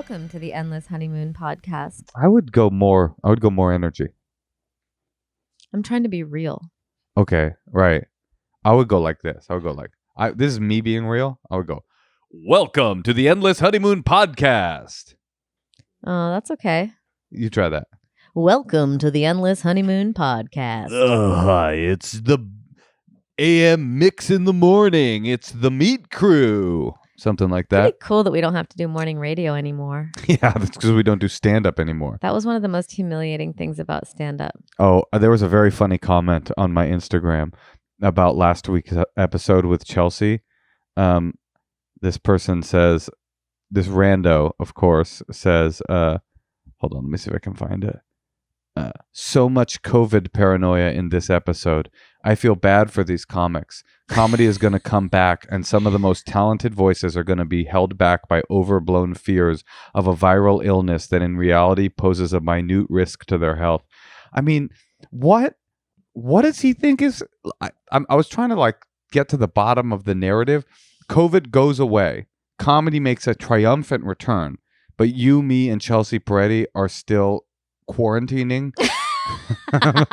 Welcome to the Endless Honeymoon Podcast. I would go more energy. I'm trying to be real. Okay, right. I would go like this. This is me being real. I would go, welcome to the Endless Honeymoon Podcast. Oh, that's okay. You try that. Welcome to the Endless Honeymoon Podcast. Hi, it's the AM mix in the morning. It's the meat crew. Something like that. Pretty cool that we don't have to do morning radio anymore. Yeah, that's because we don't do stand-up anymore. That was one of the most humiliating things about stand-up. Oh, there was a very funny comment on my Instagram about last week's episode with Chelsea. This person says, this rando, of course, says, hold on, let me see if I can find it. So much COVID paranoia in this episode. I feel bad for these comics. Comedy is going to come back, and some of the most talented voices are going to be held back by overblown fears of a viral illness that in reality poses a minute risk to their health. I mean, what does he think is... I was trying to get to the bottom of the narrative. COVID goes away. Comedy makes a triumphant return. But you, me, and Chelsea Peretti are still quarantining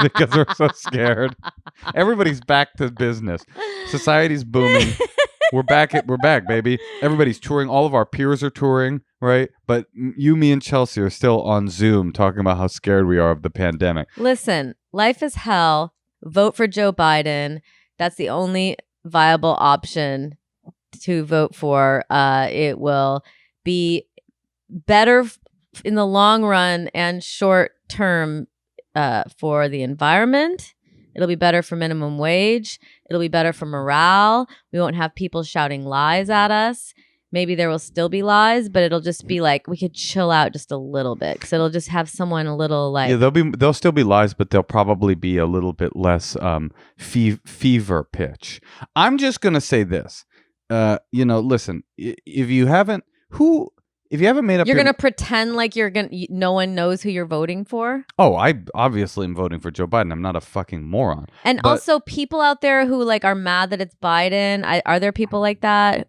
because we're so scared. Everybody's back to business. Society's booming. We're back, baby. Everybody's touring. All of our peers are touring, right? But you, me, and Chelsea are still on Zoom talking about how scared we are of the pandemic. Listen, life is hell. Vote for Joe Biden. That's the only viable option to vote for. It will be better in the long run and short term for the environment. It'll be better for minimum wage. It'll be better for morale. We won't have people shouting lies at us. Maybe there will still be lies, but it'll just be like we could chill out just a little bit because it'll just have someone a little like... Yeah, there'll still be lies, but they'll probably be a little bit less fever pitch. I'm just gonna say this. Listen, if you haven't made up... You're going to pretend like no one knows who you're voting for? Oh, I obviously am voting for Joe Biden. I'm not a fucking moron. And also people out there who are mad that it's Biden. Are there people like that?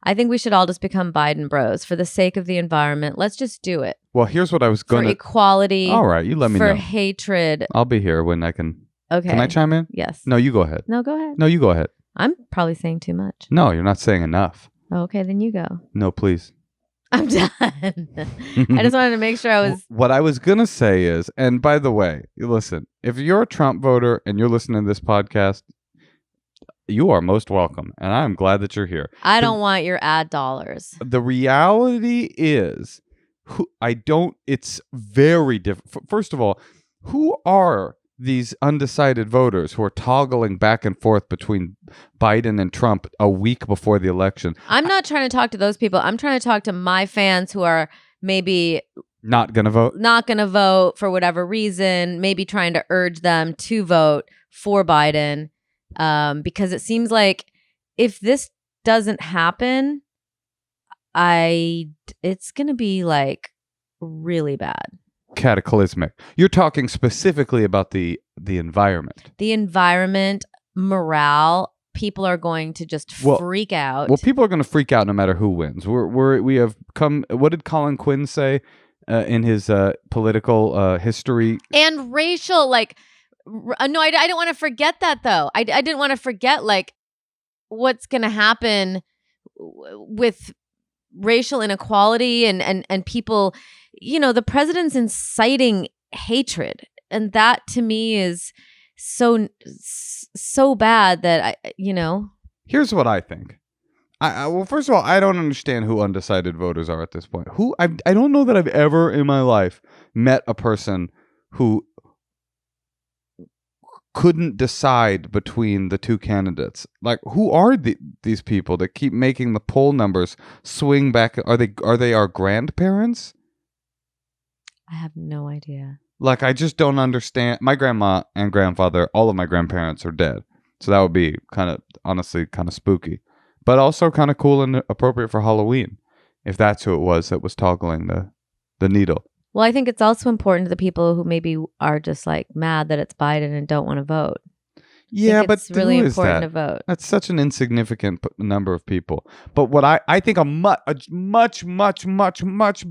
I think we should all just become Biden bros for the sake of the environment. Let's just do it. Well, here's what I was going to... For equality. All right, you let me know. For hatred. I'll be here when I can... Okay. Can I chime in? Yes. No, you go ahead. No, go ahead. No, you go ahead. I'm probably saying too much. No, you're not saying enough. Oh, okay, then you go. No, please. I'm done. I just wanted to make sure I was... What I was going to say is, and by the way, listen, if you're a Trump voter and you're listening to this podcast, you are most welcome. And I'm glad that you're here. I don't want your ad dollars. The reality is, it's very different. First of all, who are these undecided voters who are toggling back and forth between Biden and Trump a week before the election? I'm not trying to talk to those people. I'm trying to talk to my fans who are maybe not going to vote for whatever reason, maybe trying to urge them to vote for Biden. Because it seems like if this doesn't happen, it's going to be really bad. Cataclysmic. You're talking specifically about the environment. The environment, morale. People are going to just freak out. Well, people are going to freak out no matter who wins. We have come. What did Colin Quinn say in his political history? And racial, no, I didn't want to forget that though. I didn't want to forget what's going to happen with racial inequality and people. The president's inciting hatred, and that to me is so bad that Here's what I think. Well, first of all, I don't understand who undecided voters are at this point. I don't know that I've ever in my life met a person who couldn't decide between the two candidates. Who are these people that keep making the poll numbers swing back? Are they our grandparents? I have no idea. I just don't understand. My grandma and grandfather, all of my grandparents are dead. So that would be honestly kind of spooky. But also kind of cool and appropriate for Halloween, if that's who it was that was toggling the needle. Well, I think it's also important to the people who maybe are just mad that it's Biden and don't want to vote. Yeah, but it's really who is important that? to vote. That's such an insignificant number of people. But what I think a much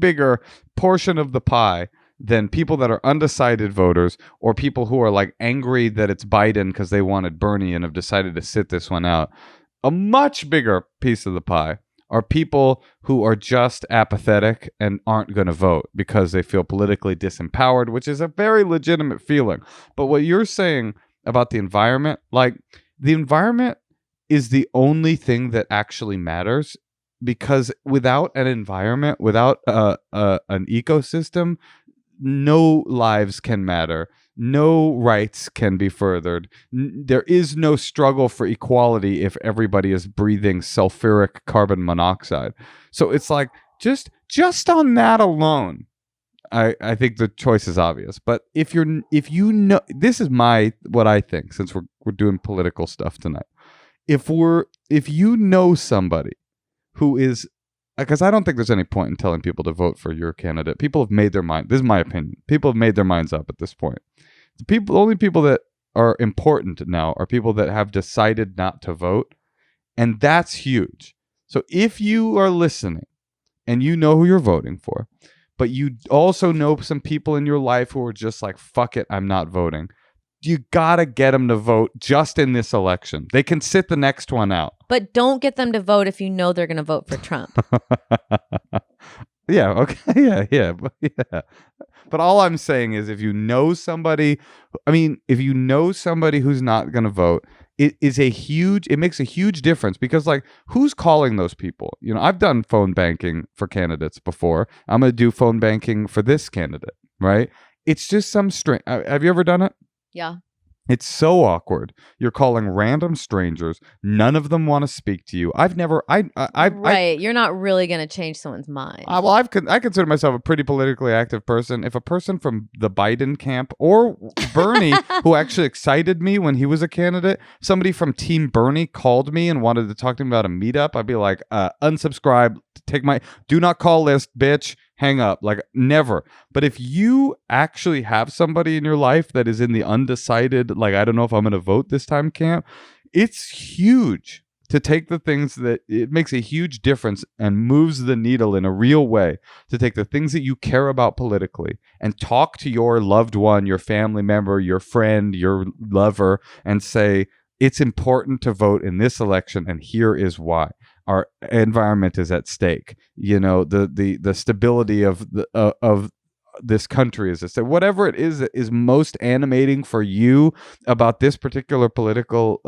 bigger portion of the pie than people that are undecided voters or people who are like angry that it's Biden because they wanted Bernie and have decided to sit this one out. A much bigger piece of the pie are people who are just apathetic and aren't going to vote because they feel politically disempowered, which is a very legitimate feeling. But what you're saying about the environment, like the environment is the only thing that actually matters, because without an environment, without an ecosystem, no lives can matter. No rights can be furthered. There is no struggle for equality if everybody is breathing sulfuric carbon monoxide. So it's like just on that alone, I think the choice is obvious. But if you know, this is what I think, since we're doing political stuff tonight. If you know somebody who is, because I don't think there's any point in telling people to vote for your candidate. People have made their mind. This is my opinion. People have made their minds up at this point. The only people that are important now are people that have decided not to vote, and that's huge. So if you are listening and you know who you're voting for, but you also know some people in your life who are just like, fuck it, I'm not voting, you gotta get them to vote just in this election. They can sit the next one out. But don't get them to vote if you know they're going to vote for Trump. Yeah, okay. Yeah. But all I'm saying is if you know somebody, if you know somebody who's not going to vote, it makes a huge difference, because like, who's calling those people? I've done phone banking for candidates before. I'm going to do phone banking for this candidate, right? It's just some string. Have you ever done it? Yeah. It's so awkward. You're calling random strangers. None of them want to speak to you. You're not really going to change someone's mind. I consider myself a pretty politically active person. If a person from the Biden camp or Bernie, who actually excited me when he was a candidate, somebody from Team Bernie called me and wanted to talk to me about a meetup, I'd be like, unsubscribe, do not call list, bitch. Hang up, like never. But if you actually have somebody in your life that is in the undecided, like, I don't know if I'm going to vote this time camp, it's huge to take the things that it makes a huge difference and moves the needle in a real way, to take the things that you care about politically and talk to your loved one, your family member, your friend, your lover, and say, it's important to vote in this election, and here is why. Our environment is at stake. The stability of this country is at stake. Whatever it is that is most animating for you about this particular political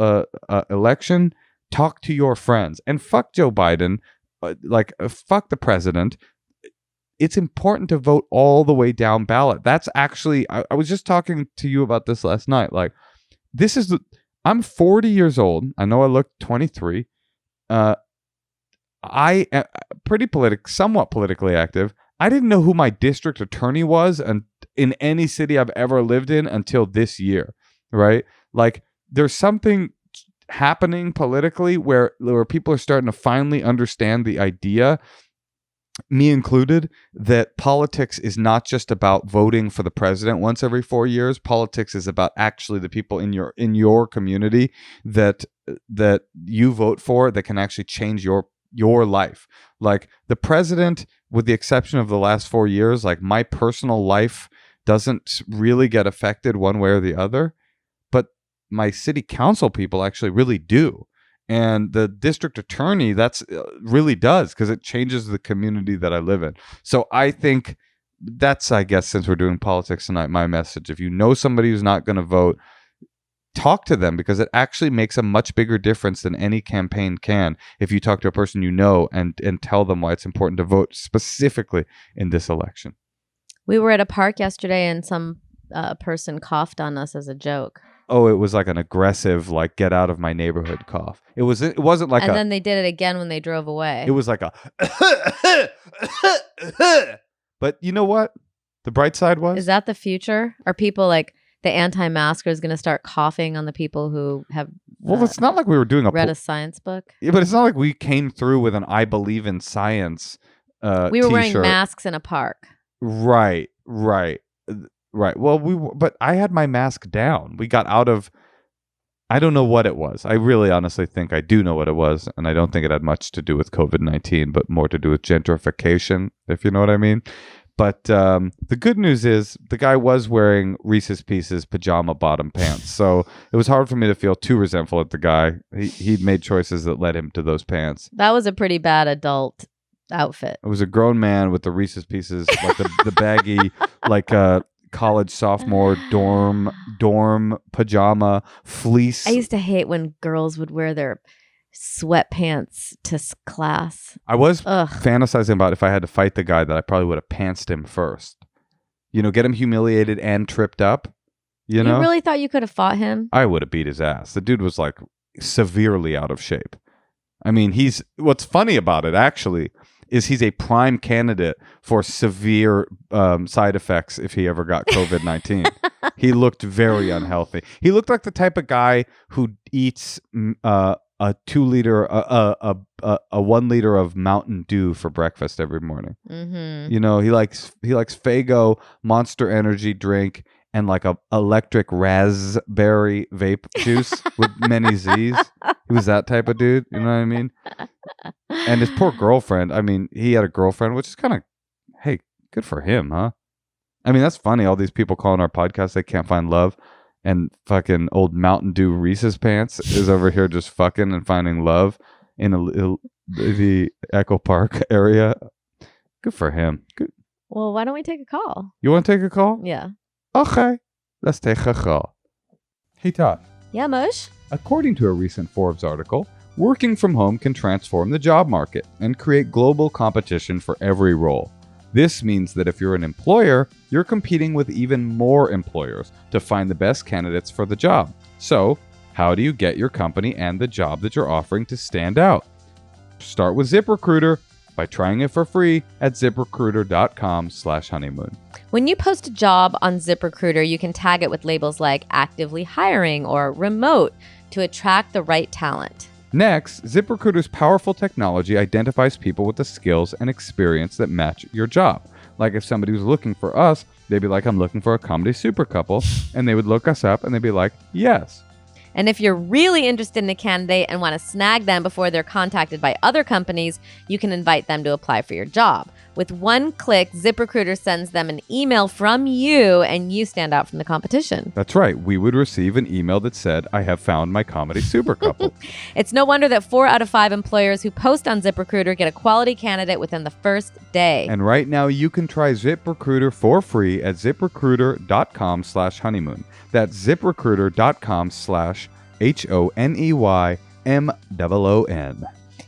election, talk to your friends. And fuck Joe Biden, fuck the president. It's important to vote all the way down ballot. That's actually, I was just talking to you about this last night. Like, I'm 40 years old. I know I look 23. I am somewhat politically active. I didn't know who my district attorney was in any city I've ever lived in until this year, right? Like, there's something happening politically where people are starting to finally understand the idea, me included, that politics is not just about voting for the president once every 4 years. Politics is about actually the people in your community that you vote for that can actually change your life. Like, the president, with the exception of the last 4 years, like, my personal life doesn't really get affected one way or the other, but my city council people actually really do. And the district attorney, that's really does, because it changes the community that I live in. So I think that's, I guess, since we're doing politics tonight, my message. If you know somebody who's not going to vote, talk to them, because it actually makes a much bigger difference than any campaign can if you talk to a person you know and tell them why it's important to vote specifically in this election. We were at a park yesterday and some person coughed on us as a joke. Oh, it was like an aggressive, like, get out of my neighborhood cough. It wasn't like and then they did it again when they drove away. It was like a but you know what? The bright side was? Is that the future? Are people like the anti-maskers going to start coughing on the people who have well, it's not like we were doing read a science book. Yeah, but it's not like we came through with an I believe in science we were t-shirt. wearing masks in a park. Right. Well, but I had my mask down. We got out of I don't know what it was. I really honestly think I do know what it was, and I don't think it had much to do with COVID-19, but more to do with gentrification, if you know what I mean. But the good news is the guy was wearing Reese's Pieces pajama bottom pants, so it was hard for me to feel too resentful at the guy. He'd made choices that led him to those pants. That was a pretty bad adult outfit. It was a grown man with the Reese's Pieces, like the baggy, like college sophomore dorm pajama fleece. I used to hate when girls would wear their sweatpants to class. I was fantasizing about if I had to fight the guy that I probably would have pantsed him first. You know, get him humiliated and tripped up. You know? really thought you could have fought him? I would have beat his ass. The dude was like severely out of shape. I mean, what's funny about it actually is he's a prime candidate for severe side effects if he ever got COVID-19. He looked very unhealthy. He looked like the type of guy who eats a 2-liter, a 1 liter of Mountain Dew for breakfast every morning. Mm-hmm. You know, he likes Faygo Monster Energy drink and like a electric raspberry vape juice with many Z's. He was that type of dude. You know what I mean? And his poor girlfriend. I mean, he had a girlfriend, which is kind of, hey, good for him, huh? I mean, that's funny. All these people calling our podcast, they can't find love. And fucking old Mountain Dew Reese's Pants is over here just fucking and finding love in the Echo Park area. Good for him. Good. Well, why don't we take a call? You want to take a call? Yeah. Okay. Let's take a call. Hey, Todd. Yeah, Moshe? According to a recent Forbes article, working from home can transform the job market and create global competition for every role. This means that if you're an employer, you're competing with even more employers to find the best candidates for the job. So, how do you get your company and the job that you're offering to stand out? Start with ZipRecruiter by trying it for free at ziprecruiter.com/honeymoon. When you post a job on ZipRecruiter, you can tag it with labels like actively hiring or remote to attract the right talent. Next, ZipRecruiter's powerful technology identifies people with the skills and experience that match your job. Like if somebody was looking for us, they'd be like, I'm looking for a comedy super couple. And they would look us up and they'd be like, yes. And if you're really interested in a candidate and want to snag them before they're contacted by other companies, you can invite them to apply for your job. With one click, ZipRecruiter sends them an email from you and you stand out from the competition. That's right. We would receive an email that said, I have found my comedy super couple. It's no wonder that 4 out of 5 employers who post on ZipRecruiter get a quality candidate within the first day. And right now you can try ZipRecruiter for free at ziprecruiter.com/honeymoon. That's ziprecruiter.com/honeymoon.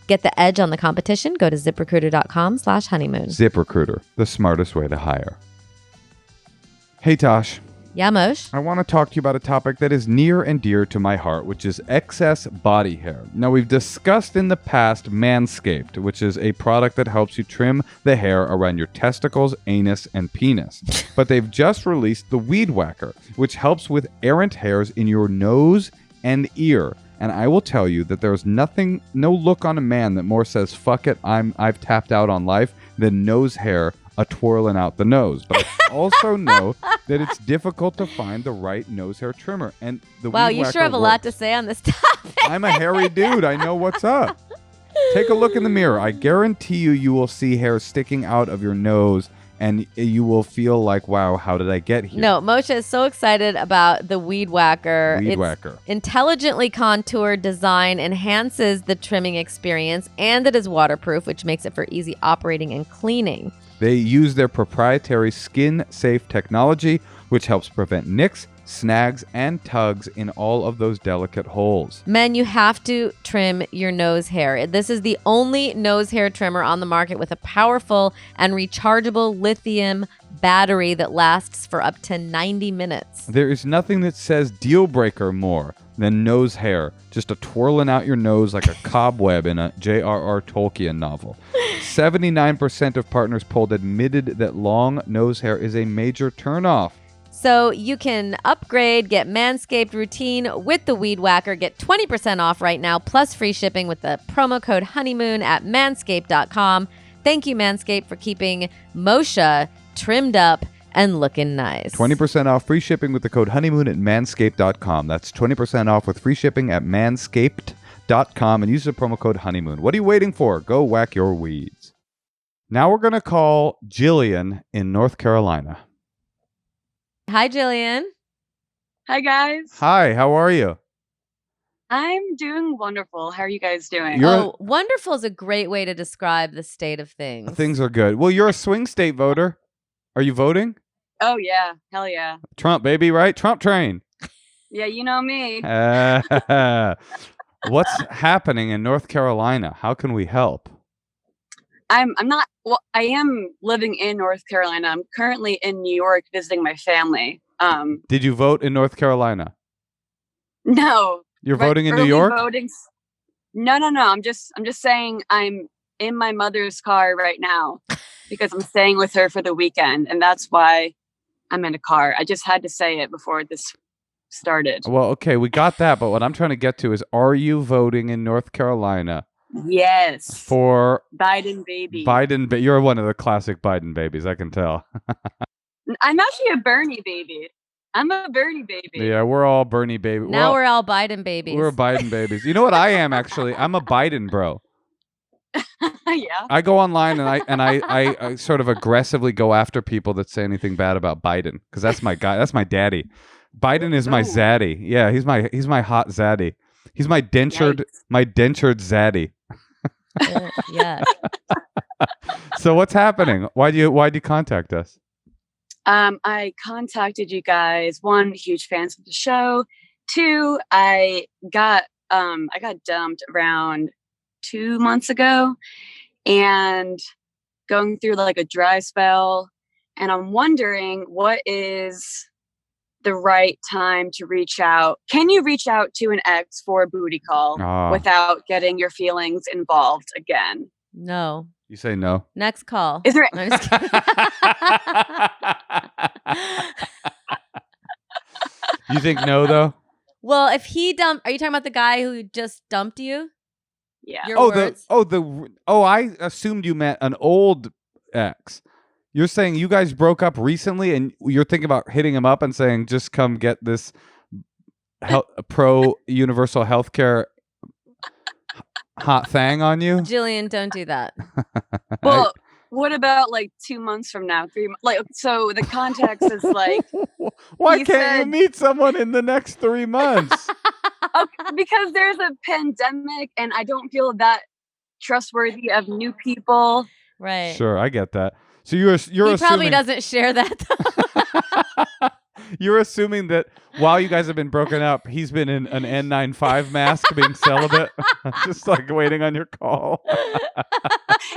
Get the edge on the competition. Go to ziprecruiter.com/honeymoon. ZipRecruiter, the smartest way to hire. Hey, Tosh. Yeah, Moshe? I want to talk to you about a topic that is near and dear to my heart, which is excess body hair. Now, we've discussed in the past Manscaped, which is a product that helps you trim the hair around your testicles, anus, and penis. But they've just released the Weed Whacker, which helps with errant hairs in your nose and ear. And I will tell you that there's no look on a man that more says, fuck it, I've tapped out on life, than nose hair twirling out the nose. But I also know that it's difficult to find the right nose hair trimmer. And the Wow, Weed you Whacker sure have a lot to say on this topic. I'm a hairy dude. I know what's up. Take a look in the mirror. I guarantee you will see hair sticking out of your nose and you will feel like, wow, how did I get here? No, Moshe is so excited about the Weed Whacker. Weed Whacker. Intelligently contoured design enhances the trimming experience, and it is waterproof, which makes it for easy operating and cleaning. They use their proprietary skin-safe technology, which helps prevent nicks, snags, and tugs in all of those delicate holes. Men, you have to trim your nose hair. This is the only nose hair trimmer on the market with a powerful and rechargeable lithium battery that lasts for up to 90 minutes. There is nothing that says deal breaker more than nose hair, just a twirling out your nose like a cobweb in a J.R.R. Tolkien novel. 79% of partners polled admitted that long nose hair is a major turnoff. So you can upgrade, get Manscaped routine with the Weed Whacker. Get 20% off right now, plus free shipping with the promo code honeymoon at manscaped.com. Thank you, Manscaped, for keeping Moshe trimmed up and looking nice. 20% off free shipping with the code honeymoon at manscaped.com. That's 20% off with free shipping at manscaped.com and use the promo code honeymoon. What are you waiting for? Go whack your weeds. Now we're going to call Jillian in North Carolina. Hi, Jillian. Hi, guys. Hi, how are you? I'm doing wonderful. How are you guys doing? Wonderful is a great way to describe the state of things. Things are good. Well, you're a swing state voter. Are you voting? Oh, yeah. Hell yeah. Trump, baby, right? Trump train. Yeah, you know me. What's happening in North Carolina? How can we help? I am living in North Carolina. I'm currently in New York visiting my family. Did you vote in North Carolina? No. You're voting in New York? No. I'm just saying I'm in my mother's car right now because I'm staying with her for the weekend, and that's why I'm in a car. I just had to say it before this started. Well, okay, we got that, but what I'm trying to get to is, are you voting in North Carolina? Yes. For Biden baby. You're one of the classic Biden babies, I can tell. I'm actually a Bernie baby. I'm a Bernie baby. Yeah, we're all Bernie babies. Now we're all Biden babies. We're Biden babies. You know what I am, actually? I'm a Biden bro. Yeah. I go online and I sort of aggressively go after people that say anything bad about Biden, because that's my guy. That's my daddy. Biden is my zaddy. Yeah, he's my hot zaddy. He's my dentured zaddy. Yeah. So what's happening? Why'd you contact us? I contacted you guys. One, huge fans of the show. Two, I got dumped around 2 months ago and going through like a dry spell. And I'm wondering, what is the right time to reach out? Can you reach out to an ex for a booty call without getting your feelings involved again? No. You say no. Next call. Is there? No, just kidding. You think no, though? Well, if he dumped, are you talking about the guy who just dumped you? Yeah. Your words? I assumed you meant an old ex. You're saying you guys broke up recently, and you're thinking about hitting him up and saying, "Just come get this pro universal healthcare hot thing on you." Jillian, don't do that. Well, what about like 2 months from now? 3 months? Like, so the context is like, why can't you meet someone in the next 3 months? Because there's a pandemic, and I don't feel that trustworthy of new people. Right. Sure, I get that. So you're he assuming probably doesn't share that. You're assuming that while you guys have been broken up, he's been in an N95 mask being celibate, just like waiting on your call.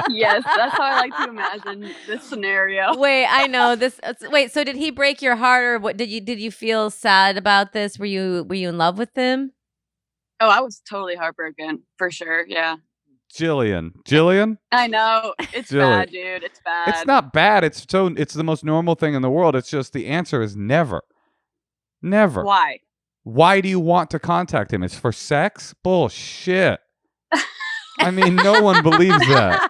Yes, that's how I like to imagine this scenario. Wait, I know this. Wait, so did he break your heart, or what? Did you feel sad about this? Were you in love with him? Oh, I was totally heartbroken for sure. Yeah. Jillian? I know. It's bad, dude. It's bad. It's not bad. It's the most normal thing in the world. It's just the answer is never. Never. Why? Why do you want to contact him? It's for sex? Bullshit. I mean, no one believes that.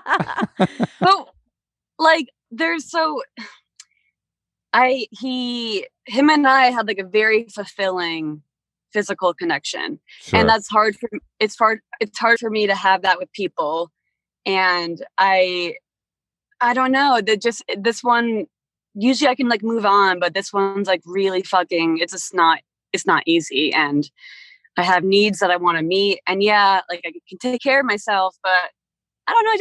But like, him and I had like a very fulfilling physical connection. Sure. And that's hard it's hard for me to have that with people. And I don't know, this one, usually I can like move on, but this one's like really it's not easy. And I have needs that I want to meet, and yeah, like I can take care of myself, but I don't know,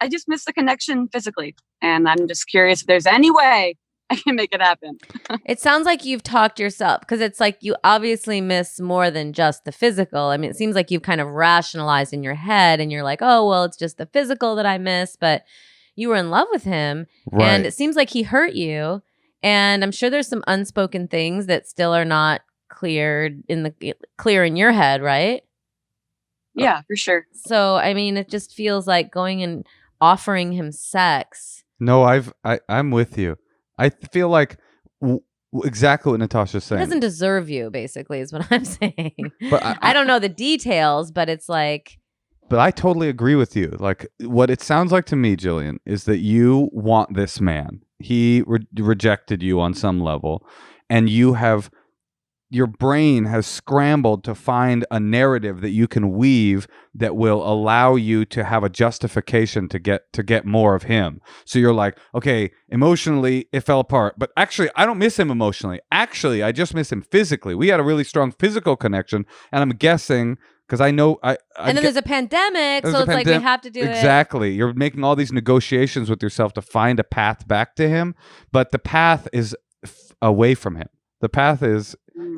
I just miss the connection physically, and I'm just curious if there's any way I can make it happen. It sounds like you've talked yourself, because it's like you obviously miss more than just the physical. I mean, it seems like you've kind of rationalized in your head, and you're like, oh, well, it's just the physical that I miss, but you were in love with him, right. And it seems like he hurt you, and I'm sure there's some unspoken things that still are not clear in your head, right? Yeah, for sure. So, I mean, it just feels like going and offering him sex. No, I'm with you. I feel like exactly what Natasha's saying. He doesn't deserve you, basically, is what I'm saying. But I don't know the details, but it's like... But I totally agree with you. Like, what it sounds like to me, Jillian, is that you want this man. he rejected you on some level, and your brain has scrambled to find a narrative that you can weave that will allow you to have a justification to get more of him. So you're like, okay, emotionally it fell apart, but actually I don't miss him emotionally. Actually, I just miss him physically. We had a really strong physical connection, and I'm guessing because I know and then there's a pandemic, so it's like we have to do it. Exactly. You're making all these negotiations with yourself to find a path back to him, but the path is away from him. The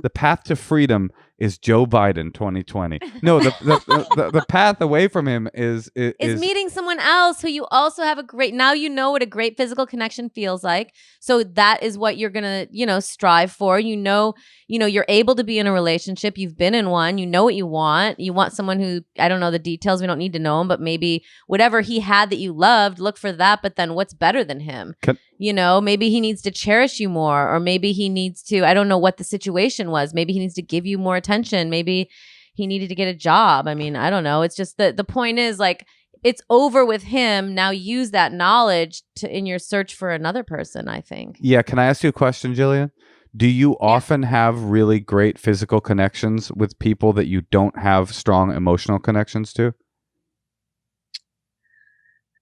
path to freedom is Joe Biden 2020. No, the path away from him is meeting someone else who you also have now you know what a great physical connection feels like. So that is what you're going to, strive for. You're able to be in a relationship. You've been in one. You know what you want. You want someone who, I don't know the details. We don't need to know him, but maybe whatever he had that you loved, look for that. But then what's better than him? Maybe he needs to cherish you more, or maybe he needs to, I don't know what the situation was. Maybe he needs to give you more attention. Maybe he needed to get a job. I mean, I don't know. It's just the point is like, it's over with him. Now use that knowledge in your search for another person, I think. Yeah. Can I ask you a question, Jillian? Do you often have really great physical connections with people that you don't have strong emotional connections to?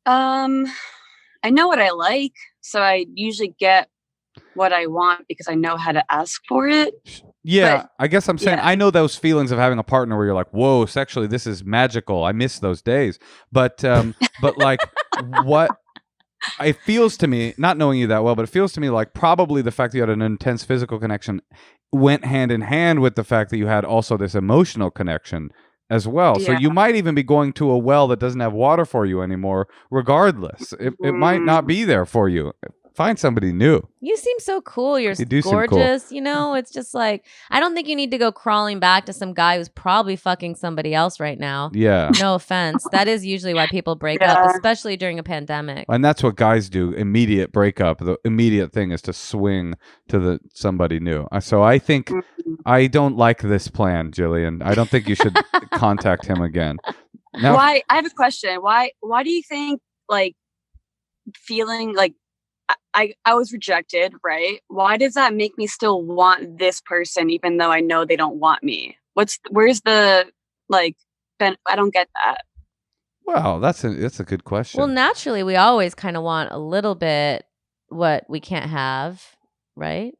I know what I like, so I usually get what I want because I know how to ask for it. Yeah, but, I guess I'm saying I know those feelings of having a partner where you're like, whoa, sexually, this is magical. I miss those days. But like what it feels to me, not knowing you that well, but it feels to me like probably the fact that you had an intense physical connection went hand in hand with the fact that you had also this emotional connection as well. Yeah. So you might even be going to a well that doesn't have water for you anymore, regardless. It might not be there for you. Find somebody new. You seem so cool. You're gorgeous. Cool. It's just like, I don't think you need to go crawling back to some guy who's probably fucking somebody else right now. Yeah. No offense. That is usually why people break up, especially during a pandemic. And that's what guys do. Immediate breakup. The immediate thing is to swing to somebody new. So I think I don't like this plan, Jillian. I don't think you should contact him again. Now, why? I have a question. Why do you think like feeling like I was rejected, right? Why does that make me still want this person even though I know they don't want me? Where's the I don't get that. Well, that's a good question. Well, naturally, we always kind of want a little bit what we can't have, right?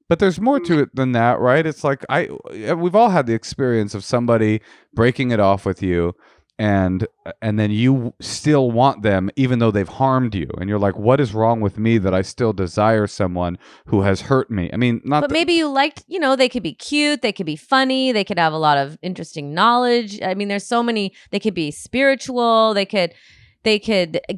But there's more to it than that, right? It's like we've all had the experience of somebody breaking it off with you, and then you still want them even though they've harmed you, and you're like, what is wrong with me that I still desire someone who has hurt me? I mean, but maybe you liked, they could be cute, they could be funny, they could have a lot of interesting knowledge. I mean, there's so many. They could be spiritual, they could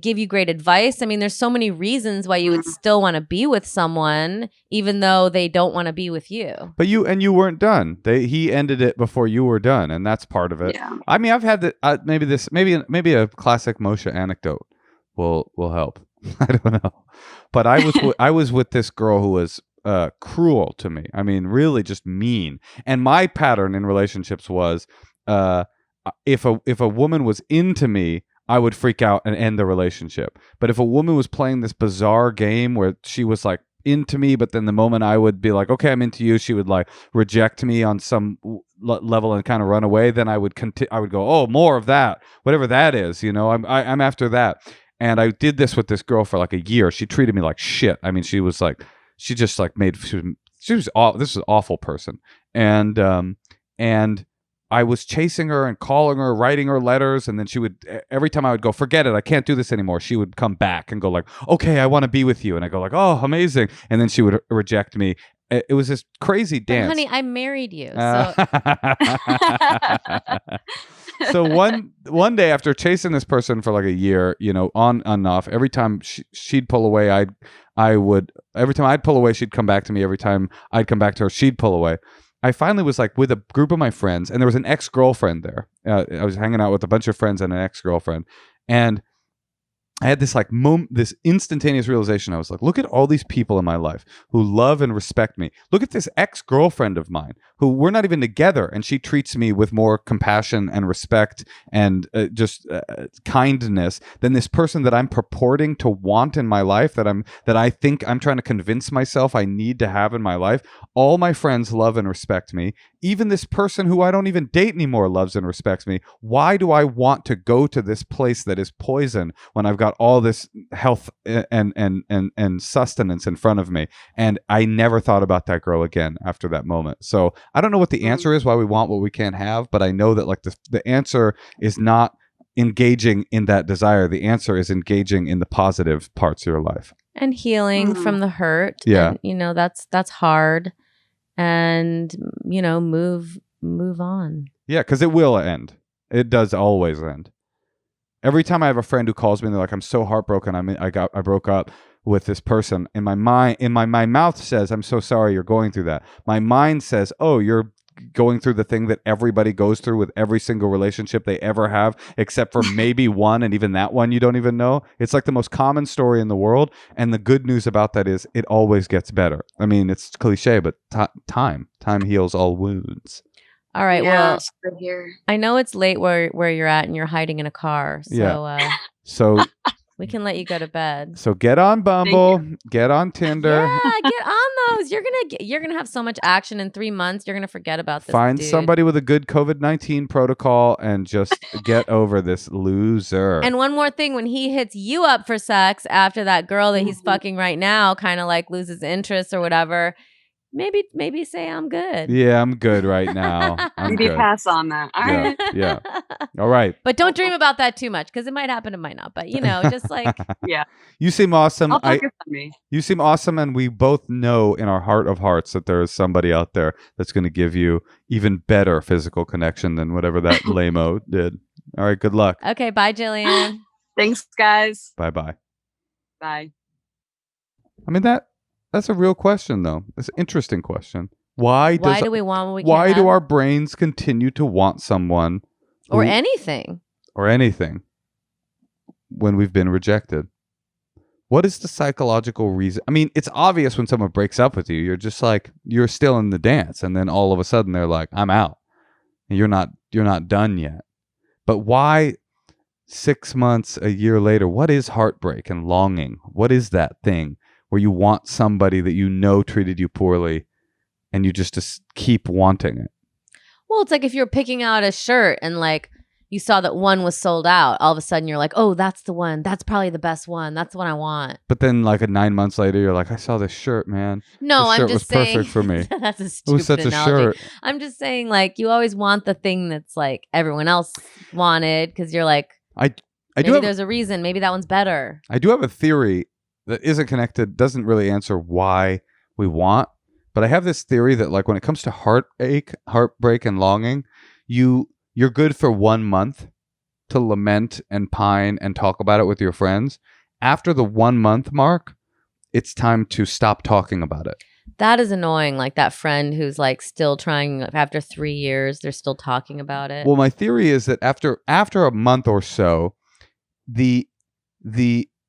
give you great advice. I mean, there's so many reasons why you would still want to be with someone, even though they don't want to be with you. But you weren't done. He ended it before you were done, and that's part of it. Yeah. I mean, I've had maybe a classic Moshe anecdote will help. I don't know, but I was with this girl who was cruel to me. I mean, really just mean. And my pattern in relationships was, if a woman was into me, I would freak out and end the relationship. But if a woman was playing this bizarre game where she was like into me, but then the moment I would be like, okay, I'm into you, she would like reject me on some level and kind of run away, then I would go, oh, more of that, whatever that is, I'm after that. And I did this with this girl for like a year. She treated me like shit. I mean, she was like, she just like this was an awful person. And I was chasing her and calling her, writing her letters, and then she would, every time I would go, forget it, I can't do this anymore, she would come back and go like, okay, I want to be with you. And I go like, oh, amazing. And then she would reject me. It was this crazy dance. But honey, I married you. So one day after chasing this person for like a year, on and off, every time she'd pull away, every time I'd pull away, she'd come back to me. Every time I'd come back to her, she'd pull away. I finally was like with a group of my friends, and there was an ex-girlfriend there. I was hanging out with a bunch of friends and an ex-girlfriend. And I had this like this instantaneous realization. I was like, look at all these people in my life who love and respect me. Look at this ex-girlfriend of mine who we're not even together, and she treats me with more compassion and respect and just kindness than this person that I'm purporting to want in my life, that I think I'm trying to convince myself I need to have in my life. All my friends love and respect me. Even this person who I don't even date anymore loves and respects me. Why do I want to go to this place that is poison when I've got all this health and sustenance in front of me? And I never thought about that girl again after that moment. So I don't know what the answer is, why we want what we can't have, but I know that like the answer is not engaging in that desire. The answer is engaging in the positive parts of your life and healing from the hurt. Yeah. And, that's hard. And move on. Yeah, because it will end. It does always end. Every time I have a friend who calls me and they're like, I'm so heartbroken, I broke up with this person, in my mind, my mouth says, I'm so sorry you're going through that. My mind says, oh, you're going through the thing that everybody goes through with every single relationship they ever have, except for maybe one, and even that one you don't even know. It's like the most common story in the world, and the good news about that is it always gets better. I mean, it's cliche, but time heals all wounds. All right, well, I know it's late where you're at, and you're hiding in a car, so so we can let you go to bed. So get on Bumble, get on Tinder. Yeah, get on those. You're gonna have so much action in 3 months. You're gonna forget about this. Find dude. somebody with a good COVID-19 protocol and just get over this loser. And one more thing, when he hits you up for sex after that girl that he's fucking right now kind of like loses interest or whatever, maybe say I'm good. Yeah, I'm good right now. Maybe pass on that. All right. Yeah. All right. But don't dream about that too much, because it might happen, it might not. But just like yeah. You seem awesome. I'll focus on me. You seem awesome, and we both know in our heart of hearts that there is somebody out there that's going to give you even better physical connection than whatever that lame-o did. All right. Good luck. Okay. Bye, Jillian. Thanks, guys. Bye-bye. Bye. I mean, that's a real question, though. It's an interesting question. Why do we want what we can't Why have? do our brains continue to want someone or anything when we've been rejected? What is the psychological reason? I mean, it's obvious when someone breaks up with you. You're just like, you're still in the dance, and then all of a sudden they're like, I'm out. And you're not done yet. But why 6 months, a year later? What is heartbreak and longing? What is that thing where you want somebody that you know treated you poorly and you just keep wanting it? Well, it's like if you're picking out a shirt and like you saw that one was sold out, all of a sudden you're like, oh, that's the one. That's probably the best one. That's the one I want. But then like 9 months later, you're like, I saw this shirt, man. No, this shirt I'm just was saying. Perfect for me. That's a It was stupid such analogy. a shirt. I'm just saying, like, you always want the thing that's like everyone else wanted, because you're like, maybe there's a reason. Maybe that one's better. I do have a theory that isn't connected, doesn't really answer why we want. But I have this theory that like when it comes to heartbreak and longing, you're good for 1 month to lament and pine and talk about it with your friends. After the 1 month mark, it's time to stop talking about it. That is annoying. Like that friend who's like still trying, after 3 years, they're still talking about it. Well, my theory is that after a month or so, the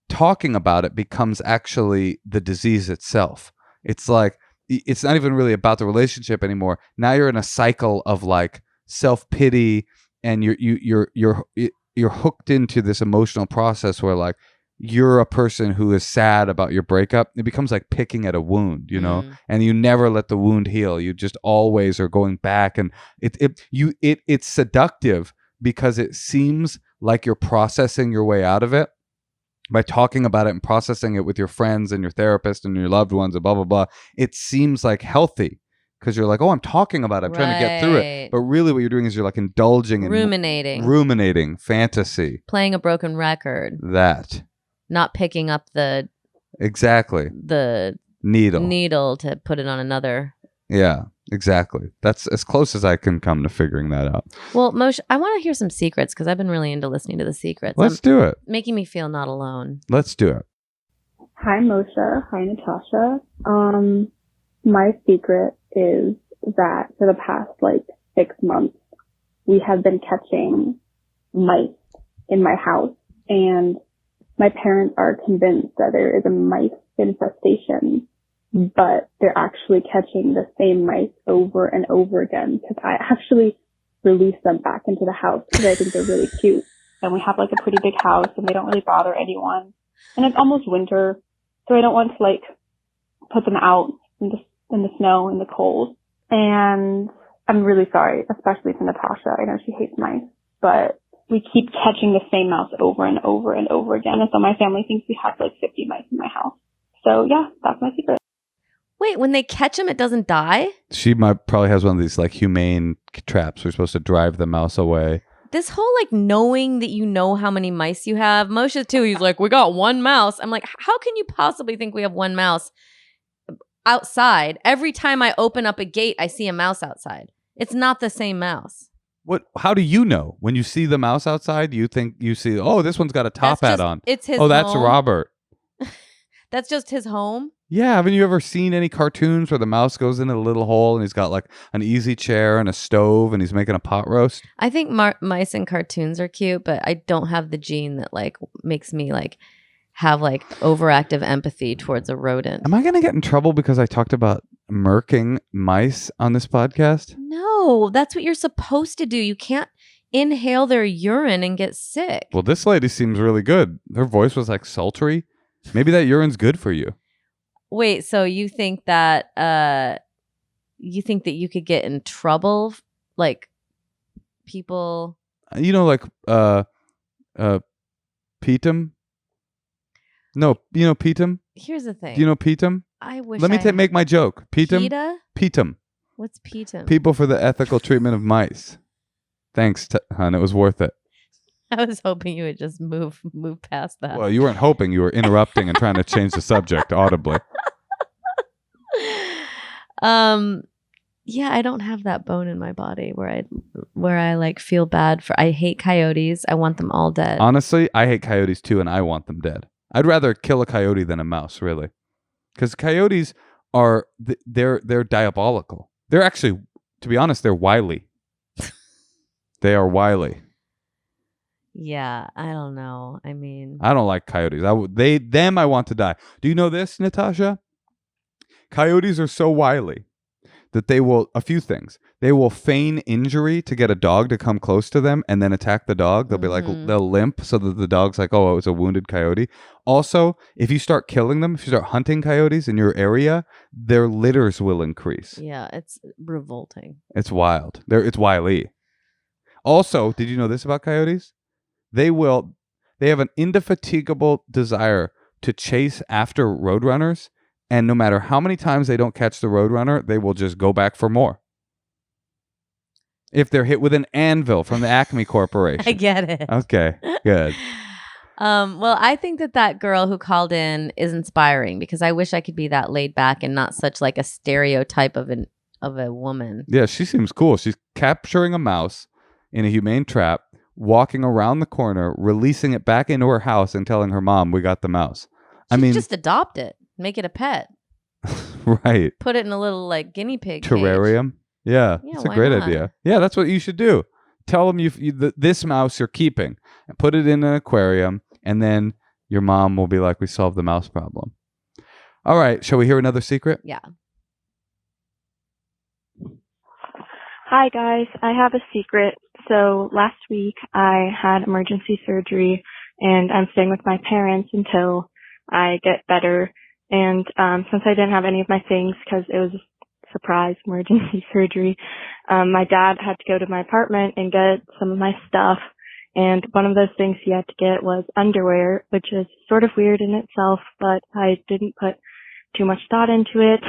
talking about it becomes actually the disease itself. It's like, it's not even really about the relationship anymore. Now you're in a cycle of like self-pity, and you're hooked into this emotional process where like you're a person who is sad about your breakup. It becomes like picking at a wound, and you never let the wound heal. You just always are going back, and it's seductive because it seems like you're processing your way out of it by talking about it and processing it with your friends and your therapist and your loved ones and blah, blah, blah. It seems like healthy because you're like, oh, I'm talking about it. I'm trying to get through it. But really what you're doing is you're like indulging in ruminating fantasy. Playing a broken record. That. Not picking up the needle to put it on another. Yeah, exactly. That's as close as I can come to figuring that out. Well, Moshe, I want to hear some secrets because I've been really into listening to the secrets. Let's do it. Making me feel not alone. Let's do it. Hi, Moshe. Hi, Natasha. My secret is that for the past 6 months, we have been catching mice in my house, and my parents are convinced that there is a mice infestation, but they're actually catching the same mice over and over again because I actually release them back into the house because I think they're really cute. And we have like a pretty big house and they don't really bother anyone. And it's almost winter, so I don't want to like put them out in the snow, in the cold. And I'm really sorry, especially to Natasha. I know she hates mice, but we keep catching the same mouse over and over and over again. And so my family thinks we have like 50 mice in my house. So yeah, that's my secret. Wait, when they catch them, it doesn't die? She probably has one of these like humane traps. We're supposed to drive the mouse away. This whole like knowing that you know how many mice you have. Moshe too, he's like, we got one mouse. I'm like, how can you possibly think we have one mouse outside? Every time I open up a gate, I see a mouse outside. It's not the same mouse. What? How do you know? When you see the mouse outside, you think you see, oh, this one's got a top hat on. It's his home. That's Robert. That's just his home? Yeah, haven't you ever seen any cartoons where the mouse goes in a little hole and he's got like an easy chair and a stove and he's making a pot roast? I think mice in cartoons are cute, but I don't have the gene that like makes me like have like overactive empathy towards a rodent. Am I going to get in trouble because I talked about murking mice on this podcast? No, that's what you're supposed to do. You can't inhale their urine and get sick. Well, this lady seems really good. Her voice was like sultry. Maybe that urine's good for you. Wait, so you think that you could get in trouble, like people? You know, like Petum. No, you know Petum. Here's the thing. Do you know Petum? I wish. Let me make my joke. Petum. PETA? Petum. What's Petum? People for the Ethical Treatment of Mice. Thanks, hon. It was worth it. I was hoping you would just move past that. Well, you weren't hoping. You were interrupting and trying to change the subject audibly. Yeah, I don't have that bone in my body where I like feel bad for. I hate coyotes. I want them all dead. Honestly, I hate coyotes too, and I want them dead. I'd rather kill a coyote than a mouse, really, because coyotes are they're diabolical. They're actually, to be honest, they're wily. They are wily. Yeah, I don't know. I mean, I don't like coyotes. I want to die. Do you know this, Natasha? Coyotes are so wily that they will, a few things. They will feign injury to get a dog to come close to them and then attack the dog. They'll be like, they'll limp so that the dog's like, oh, it was a wounded coyote. Also, if you start killing them, if you start hunting coyotes in your area, their litters will increase. Yeah, it's revolting. It's wild. It's wily. Also, did you know this about coyotes? They have an indefatigable desire to chase after roadrunners. And no matter how many times they don't catch the roadrunner, they will just go back for more. If they're hit with an anvil from the Acme Corporation. I get it. Okay, good. Well, I think that girl who called in is inspiring because I wish I could be that laid back and not such like a stereotype of a woman. Yeah, she seems cool. She's capturing a mouse in a humane trap, walking around the corner, releasing it back into her house and telling her mom, we got the mouse. Just adopt it. Make it a pet. Right. Put it in a little like guinea pig terrarium. Cage. Yeah, that's a great idea. Yeah, that's what you should do. Tell them this mouse you're keeping and put it in an aquarium, and then your mom will be like, we solved the mouse problem. All right, shall we hear another secret? Yeah. Hi, guys. I have a secret. So last week I had emergency surgery, and I'm staying with my parents until I get better. And since I didn't have any of my things because it was a surprise emergency surgery, my dad had to go to my apartment and get some of my stuff. And one of those things he had to get was underwear, which is sort of weird in itself, but I didn't put too much thought into it.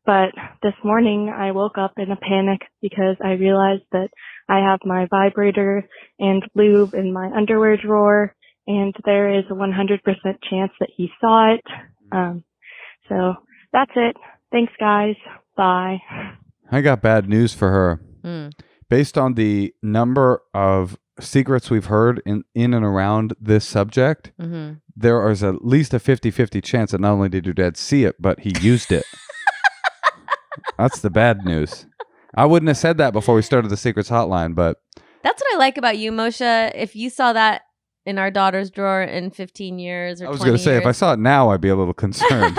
But this morning I woke up in a panic because I realized that I have my vibrator and lube in my underwear drawer, and there is a 100% chance that he saw it. So that's it. Thanks, guys. Bye. I got bad news for her. Based on the number of secrets we've heard in and around this subject, there is at least a 50-50 chance that not only did your dad see it, but he used it. That's the bad news. I wouldn't have said that before we started the Secrets Hotline, but... That's what I like about you, Moshe. If you saw that in our daughter's drawer in 15 years or 20 I was going to say, if I saw it now, I'd be a little concerned.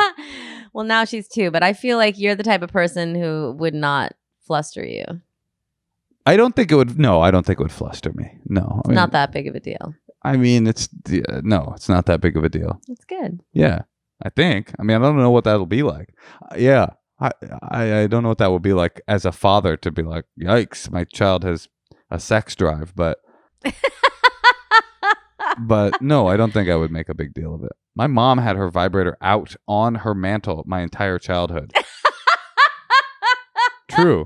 Well, now she's 2, but I feel like you're the type of person who would not fluster you. I don't think it would. No, I don't think it would fluster me. No. It's not that big of a deal. I mean, it's not that big of a deal. It's good. Yeah, I think. I mean, I don't know what that'll be like. Yeah, I don't know what that will be like as a father to be like, yikes, my child has a sex drive, but no, I don't think I would make a big deal of it. My mom had her vibrator out on her mantle my entire childhood. True.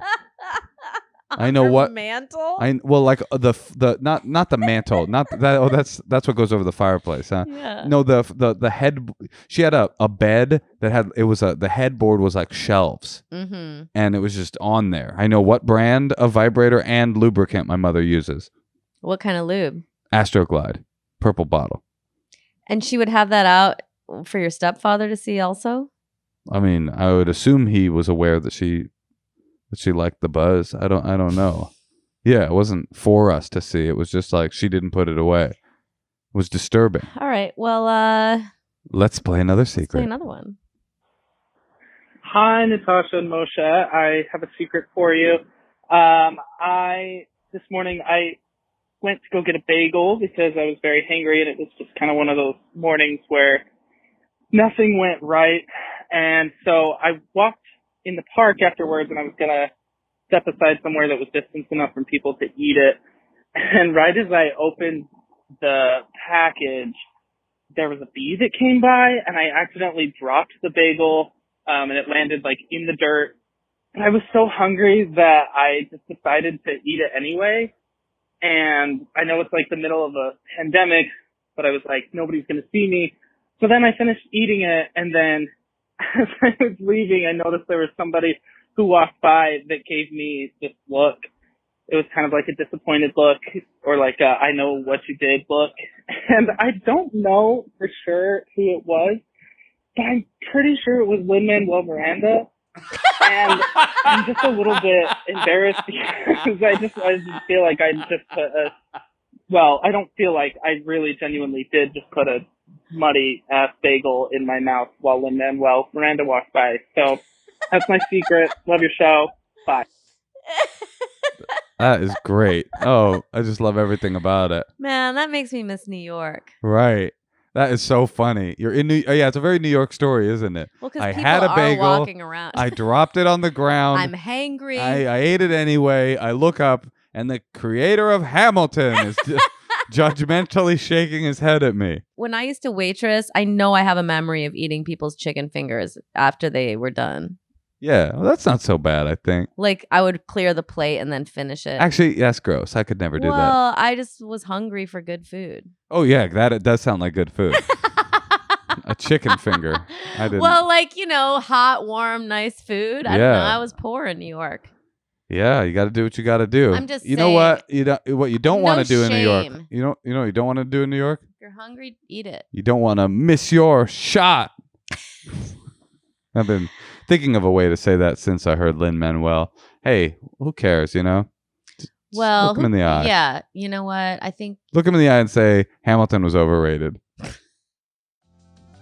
I know what mantle. Like the not the mantle, not that. Oh, that's what goes over the fireplace, huh? Yeah. No, the head. She had a bed that had the headboard was like shelves, and it was just on there. I know what brand of vibrator and lubricant my mother uses. What kind of lube? Astroglide, purple bottle. And she would have that out for your stepfather to see also? I mean, I would assume he was aware that she liked the buzz. I don't know. Yeah, it wasn't for us to see. It was just like she didn't put it away. It was disturbing. All right. Well, let's play another secret. Let's play another one. Hi, Natasha and Moshe. I have a secret for you. This morning I went to go get a bagel because I was very hangry, and it was just kind of one of those mornings where nothing went right. And so I walked in the park afterwards, and I was going to step aside somewhere that was distance enough from people to eat it. And right as I opened the package, there was a bee that came by, and I accidentally dropped the bagel, and it landed like in the dirt. And I was so hungry that I just decided to eat it anyway. And I know it's like the middle of a pandemic, but I was like, nobody's going to see me. So then I finished eating it, and then as I was leaving, I noticed there was somebody who walked by that gave me this look. It was kind of like a disappointed look, or like a I know what you did look. And I don't know for sure who it was, but I'm pretty sure it was Lin-Manuel Miranda. And I'm just a little bit embarrassed because I just feel like I just put I don't feel like I really genuinely did just put a muddy ass bagel in my mouth while Lin-Manuel Miranda walked by. So that's my secret. Love your show. Bye. That is great. Oh, I just love everything about it. Man, that makes me miss New York. Right. That is so funny. You're in it's a very New York story, isn't it? Well, because I people had a bagel, are walking around. I dropped it on the ground. I'm hangry. I ate it anyway. I look up, and the creator of Hamilton is judgmentally shaking his head at me. When I used to waitress, I know I have a memory of eating people's chicken fingers after they were done. Yeah, well, that's not so bad, I think. Like, I would clear the plate and then finish it. That's gross. I could never do that. Well, I just was hungry for good food. Oh, yeah, it does sound like good food. A chicken finger. I didn't. Well, like, hot, warm, nice food. I don't know. I was poor in New York. Yeah, you got to do what you got to do. I'm just saying. You know what? What you don't want to do in New York. shame. You know what you don't want to do in New York? If you're hungry, eat it. You don't want to miss your shot. I've been thinking of a way to say that since I heard Lin-Manuel. Hey, who cares, Just look him in the eye. Yeah, you know what? I think... Look him in the eye and say, Hamilton was overrated.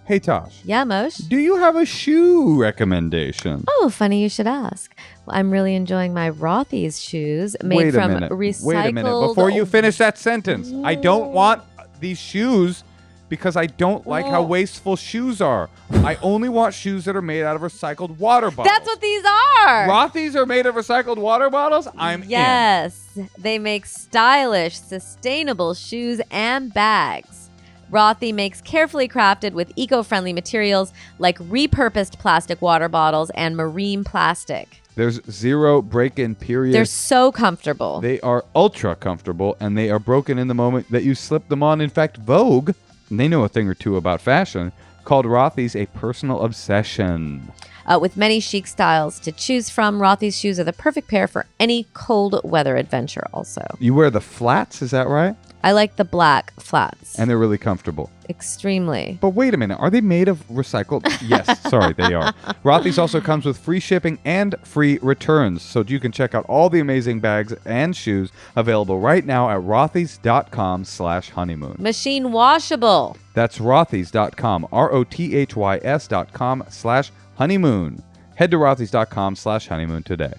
Hey, Tosh. Yeah, Moshe? Do you have a shoe recommendation? Oh, funny you should ask. Well, I'm really enjoying my Rothy's shoes made from recycled... Wait a minute. Before you finish that sentence, I don't want these shoes because I don't like how wasteful shoes are. I only want shoes that are made out of recycled water bottles. That's what these are. Rothy's are made of recycled water bottles? I'm in. Yes. They make stylish, sustainable shoes and bags. Rothy makes carefully crafted with eco-friendly materials like repurposed plastic water bottles and marine plastic. There's zero break-in period. They're so comfortable. They are ultra comfortable, and they are broken in the moment that you slip them on. In fact, Vogue, and they know a thing or two about fashion, called Rothy's a personal obsession. With many chic styles to choose from, Rothy's shoes are the perfect pair for any cold weather adventure also. You wear the flats, is that right? I like the black flats. And they're really comfortable. Extremely. But wait a minute, are they made of recycled? Yes, sorry, they are. Rothy's also comes with free shipping and free returns, so you can check out all the amazing bags and shoes available right now at rothys.com/honeymoon. Machine washable. That's rothys.com, rothys.com/honeymoon. Head to rothys.com/honeymoon today.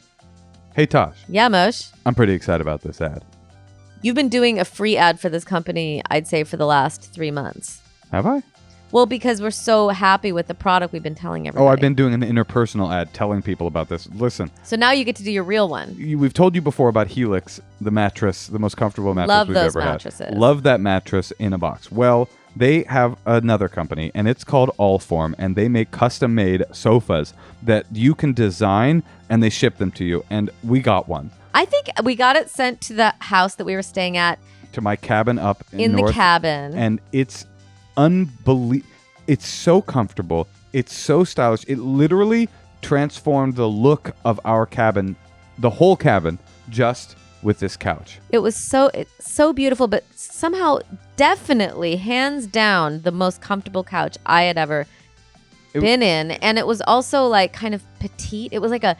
Hey, Tosh. Yeah, Moshe. I'm pretty excited about this ad. You've been doing a free ad for this company, I'd say, for the last 3 months. Have I? Well, because we're so happy with the product we've been telling everybody. Oh, I've been doing an interpersonal ad telling people about this. Listen. So now you get to do your real one. We've told you before about Helix, the mattress, the most comfortable mattress we've ever had. Love that mattress in a box. Well, they have another company, and it's called Allform, and they make custom-made sofas that you can design, and they ship them to you. And we got one. I think we got it sent to the house that we were staying at. To my cabin up in north, the cabin. And it's unbelievable. It's so comfortable. It's so stylish. It literally transformed the look of our cabin, the whole cabin, just with this couch. It's so beautiful, but somehow definitely, hands down, the most comfortable couch I had ever been in. And it was also like kind of petite. It was like a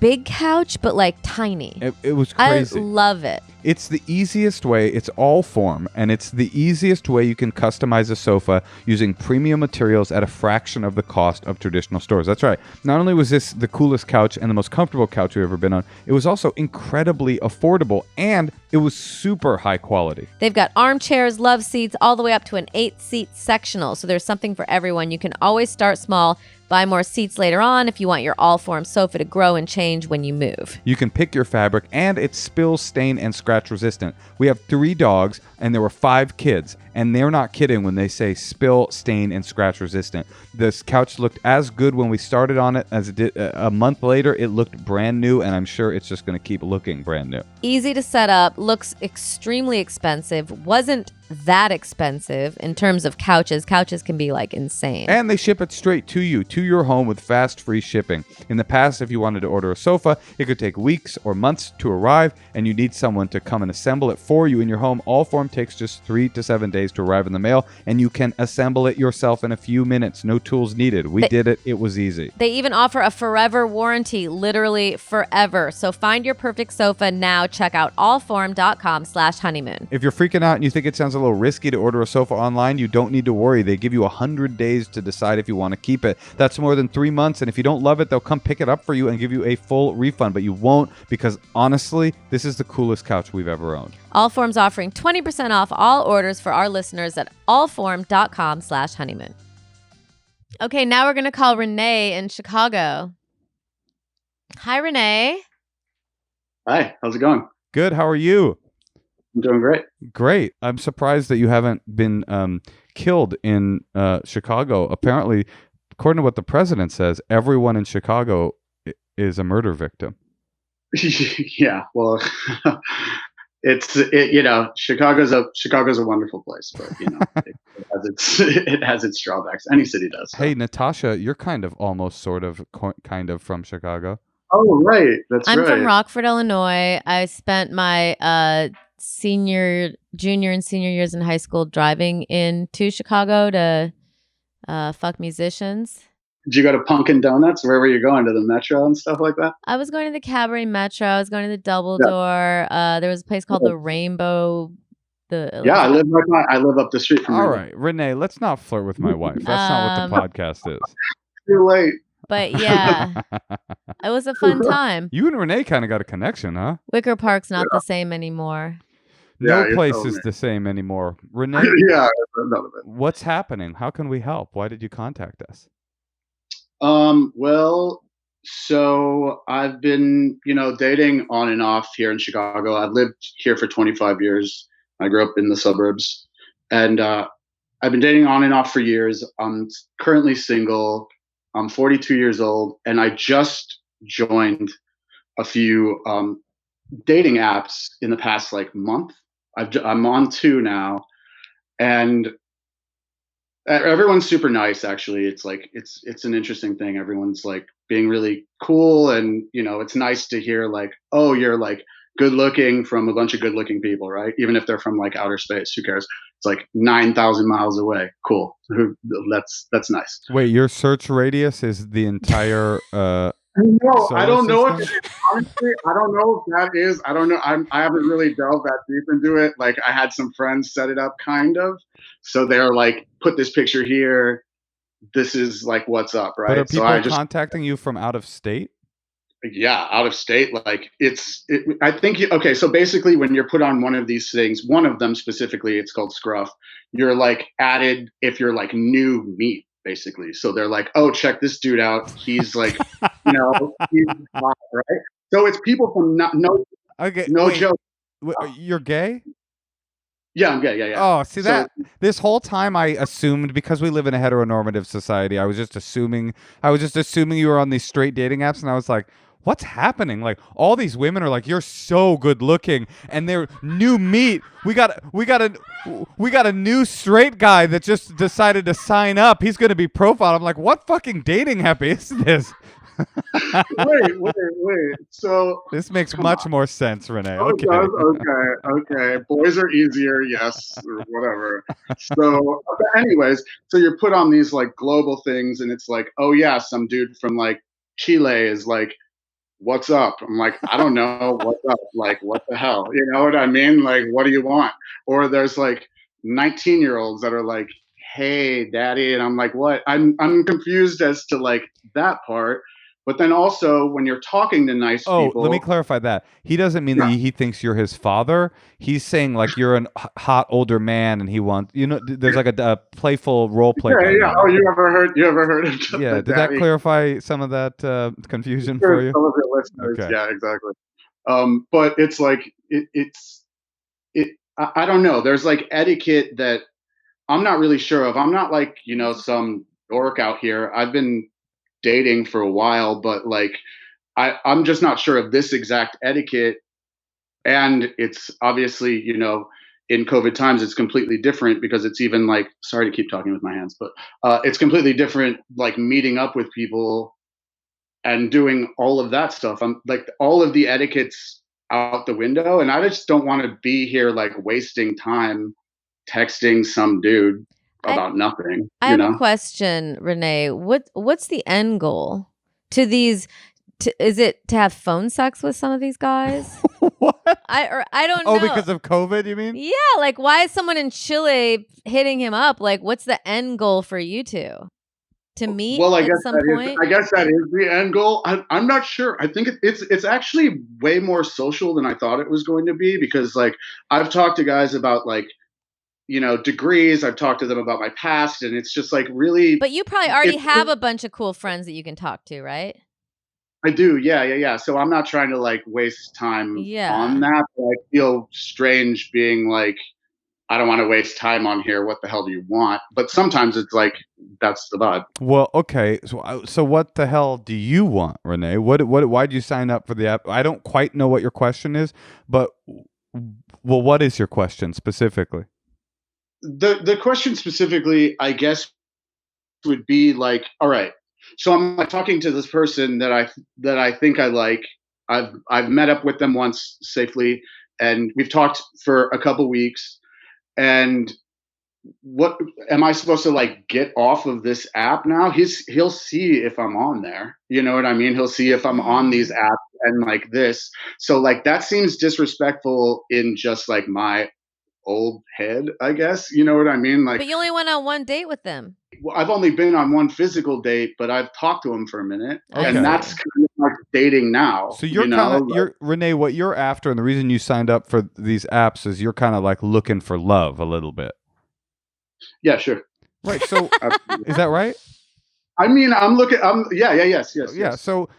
big couch, but like tiny. It was crazy. I love it. It's the easiest way. It's Allform, and it's the easiest way you can customize a sofa using premium materials at a fraction of the cost of traditional stores. That's right. Not only was this the coolest couch and the most comfortable couch we've ever been on, it was also incredibly affordable, and it was super high quality. They've got armchairs, love seats, all the way up to an 8-seat sectional. So there's something for everyone. You can always start small. Buy more seats later on if you want your Allform sofa to grow and change when you move. You can pick your fabric, and it's spill, stain, and scratch resistant. We have 3 dogs, and there were 5 kids, and they're not kidding when they say spill, stain, and scratch resistant. This couch looked as good when we started on it as it did a month later. It looked brand new, and I'm sure it's just going to keep looking brand new. Easy to set up, looks extremely expensive, wasn't that expensive in terms of couches. Couches can be like insane. And they ship it straight to you, to your home with fast, free shipping. In the past, if you wanted to order a sofa, it could take weeks or months to arrive, and you need someone to come and assemble it for you in your home. Allform takes just 3 to 7 days to arrive in the mail, and you can assemble it yourself in a few minutes. No tools needed. We did it. It was easy. They even offer a forever warranty, literally forever. So find your perfect sofa now. Check out allform.com/honeymoon. If you're freaking out and you think it sounds a little risky to order a sofa online, you don't need to worry. They give you 100 days to decide if you want to keep it. That's more than 3 months, and if you don't love it, they'll come pick it up for you and give you a full refund, but you won't, because honestly, this is the coolest couch we've ever owned. Allform's offering 20% off all orders for our listeners at allform.com/honeymoon. Okay, now we're going to call Renee in Chicago. Hi, Renee. Hi, how's it going? Good. How are you? I'm doing great. Great. I'm surprised that you haven't been killed in Chicago. Apparently, according to what the president says, everyone in Chicago is a murder victim. Yeah, well, Chicago's a wonderful place, but it has its drawbacks. Any city does. So. Hey, Natasha, you're kind of from Chicago. Oh, right. I'm from Rockford, Illinois. I spent my junior and senior years in high school driving into Chicago to fuck musicians. Did you go to Punkin' Donuts? Where were you going? To the Metro and stuff like that? I was going to the Cabaret Metro. I was going to the Double Door. There was a place called the Rainbow. I live up the street from. All right, Renee, let's not flirt with my wife. That's not what the podcast is. Too late. But yeah, it was a fun time. You and Renee kind of got a connection, huh? Wicker Park's not the same anymore. No place is the same anymore. Renee, what's happening? How can we help? Why did you contact us? Well, so I've been, dating on and off here in Chicago. I've lived here for 25 years. I grew up in the suburbs, and I've been dating on and off for years. I'm currently single. I'm 42 years old, and I just joined a few dating apps in the past month. I'm on 2 now, and everyone's super nice. Actually, it's it's an interesting thing. Everyone's being really cool, and it's nice to hear oh, you're good looking from a bunch of good looking people, right? Even if they're from outer space, who cares? It's like 9,000 miles away. Cool. That's nice. Wait, your search radius is the entire No, I don't know if system? honestly, I don't know if that is. I don't know. I haven't really delved that deep into it. Like I had some friends set it up kind of. So they're like, put this picture here. This is like what's up, right? But are people so I just contacting you from out of state? yeah, out of state. Like I think okay. So basically, when you're put on one of these things, one of them specifically, it's called Scruff. You're like added if you're like new meat, basically. So they're like, oh, check this dude out. He's like, he's hot, right? So it's people from no joke. You're gay? Yeah, I'm gay. Yeah. Oh, see that this whole time I assumed, because we live in a heteronormative society, I was just assuming you were on these straight dating apps, and I was like, what's happening? Like all these women are like, you're so good looking, and they're new meat. We got a new straight guy that just decided to sign up. He's going to be profiled. I'm like, what fucking dating app is this? wait. So this makes much more sense, Renee. Okay. Okay. Boys are easier, yes, or whatever. So, anyways, so you're put on these like global things, and it's like, oh yeah, some dude from like Chile is like, what's up? I'm like, I don't know what's up. Like, what the hell? You know what I mean? Like, what do you want? Or there's like 19-year-olds that are like, hey, daddy, and I'm like, what? I'm confused as to like that part. But then also when you're talking to nice people. Oh, let me clarify that. He doesn't mean that he thinks you're his father. He's saying like you're a hot older man, and he wants, there's like a playful role play. Yeah. Oh, you ever heard of yeah, did that clarify some of that confusion for you? Some of your listeners. Okay. Yeah, exactly. But it's like I don't know. There's like etiquette that I'm not really sure of. I'm not like, some dork out here. I've been dating for a while, but like I'm just not sure of this exact etiquette. And it's obviously, in COVID times, it's completely different because it's even like, sorry to keep talking with my hands, but it's completely different, like meeting up with people and doing all of that stuff. I'm like, all of the etiquette's out the window, and I just don't want to be here like wasting time texting some dude about nothing. I have a question, Renee. What's the end goal to these? Is it to have phone sex with some of these guys? What? I don't know. Oh, because of COVID, you mean? Yeah, like why is someone in Chile hitting him up? Like, what's the end goal for you two? To meet at some point? I guess that is the end goal. I'm not sure. I think it's actually way more social than I thought it was going to be, because like I've talked to guys about like, degrees. I've talked to them about my past, and it's just like really. But you probably already have a bunch of cool friends that you can talk to, right? I do. Yeah. So I'm not trying to like waste time on that. But I feel strange being like, I don't want to waste time on here. What the hell do you want? But sometimes it's like, that's the vibe. Well, okay. So what the hell do you want, Renee? Why'd you sign up for the app? I don't quite know what your question is, but what is your question specifically? The question specifically, I guess, would be like, all right, so I'm like talking to this person that I think I like. I've met up with them once safely, and we've talked for a couple weeks. And what am I supposed to like get off of this app now? He'll see if I'm on there. You know what I mean? He'll see if I'm on these apps and like this. So like that seems disrespectful in just like my old head, I guess. You know what I mean? Like, but you only went on one date with them. Well, I've only been on one physical date, but I've talked to him for a minute, and that's kind of like dating now. So you're Renee. What you're after, and the reason you signed up for these apps is you're kind of like looking for love a little bit. Yeah, sure. Right. So is that right? I mean, I'm looking. Yes. Yeah. So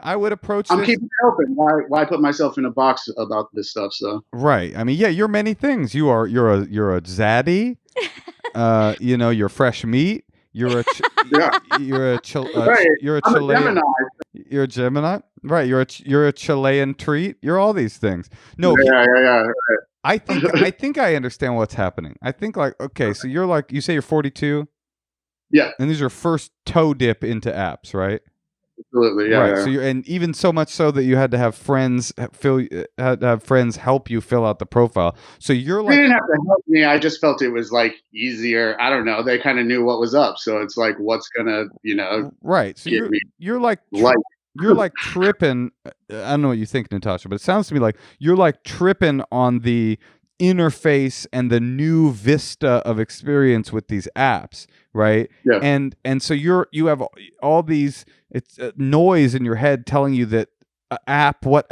I would approach. I'm keeping it open. Why put myself in a box about this stuff? So right. I mean, yeah, you're many things. You're a zaddy. You're fresh meat. You're a you're a Chilean. You're a Gemini. Right. You're a Chilean treat. You're all these things. No. Yeah. Right. I think I understand what's happening. I think like, okay, so you're like, you say you're 42. Yeah. And this is your first toe dip into apps, right? absolutely. Yeah, right. yeah. So and even so much so that you had to have friends help you fill out the profile. So you're They like, didn't have to help me. I just felt it was like easier. I don't know. They kind of knew what was up. So it's like, what's gonna, right. So get me you're like like you're like tripping. I don't know what you think, Natasha, but it sounds to me like you're like tripping on the interface and the new vista of experience with these apps, right? Yeah. And so you have all these noise in your head telling you that app, what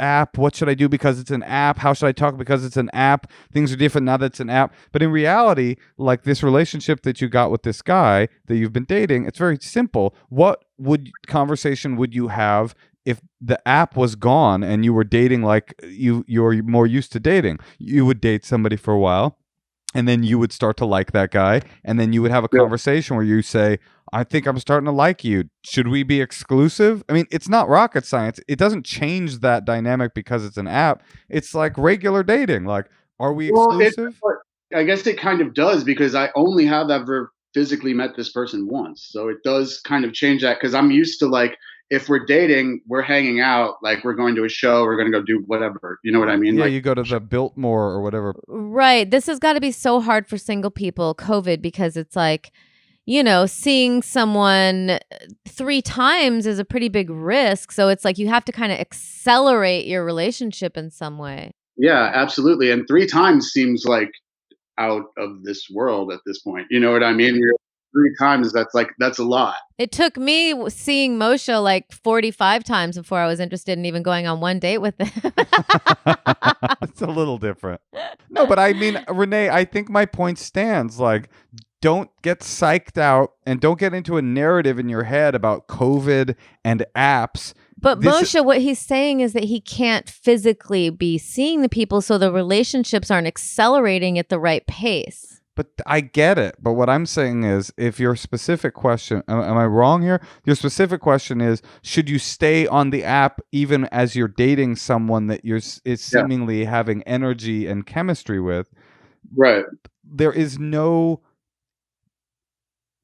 should I do because it's an app, how should I talk because it's an app, things are different now that it's an app. But in reality, like this relationship that you got with this guy that you've been dating, it's very simple. What conversation would you have if the app was gone and you were dating like you're more used to dating? You would date somebody for a while, and then you would start to like that guy, and then you would have a conversation where you say, I think I'm starting to like you. Should we be exclusive? I mean, it's not rocket science. It doesn't change that dynamic because it's an app. It's like regular dating. Like, are we exclusive? I guess it kind of does, because I only have ever physically met this person once. So it does kind of change that, because I'm used to, like, if we're dating, we're hanging out, like we're going to a show, we're going to go do whatever. You know what I mean? Yeah, like, you go to the Biltmore or whatever. Right. This has got to be so hard for single people, COVID, because it's like, seeing someone 3 times is a pretty big risk. So it's like you have to kind of accelerate your relationship in some way. Yeah, absolutely. And 3 times seems like out of this world at this point. You know what I mean? 3 times, that's a lot. It took me seeing Moshe like 45 times before I was interested in even going on one date with him. It's a little different. No, but I mean, Renee, I think my point stands. Like, don't get psyched out and don't get into a narrative in your head about COVID and apps. But Moshe, what he's saying is that he can't physically be seeing the people, so the relationships aren't accelerating at the right pace. But I get it. But what I'm saying is, if your specific question, am I wrong here? Your specific question is, should you stay on the app even as you're dating someone that is seemingly having energy and chemistry with? Right. There is no...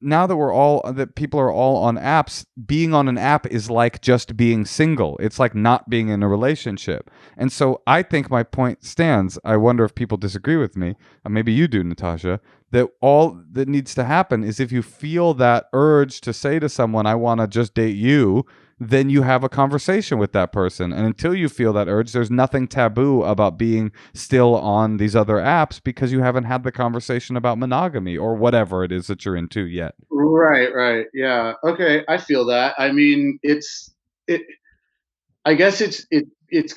Now that people are all on apps, being on an app is like just being single. It's like not being in a relationship. And so I think my point stands. I wonder if people disagree with me. Maybe you do, Natasha. That all that needs to happen is if you feel that urge to say to someone, I want to just date you, then you have a conversation with that person. And until you feel that urge, there's nothing taboo about being still on these other apps because you haven't had the conversation about monogamy or whatever it is that you're into yet. Right. Yeah. Okay. I feel that. I mean, I guess it's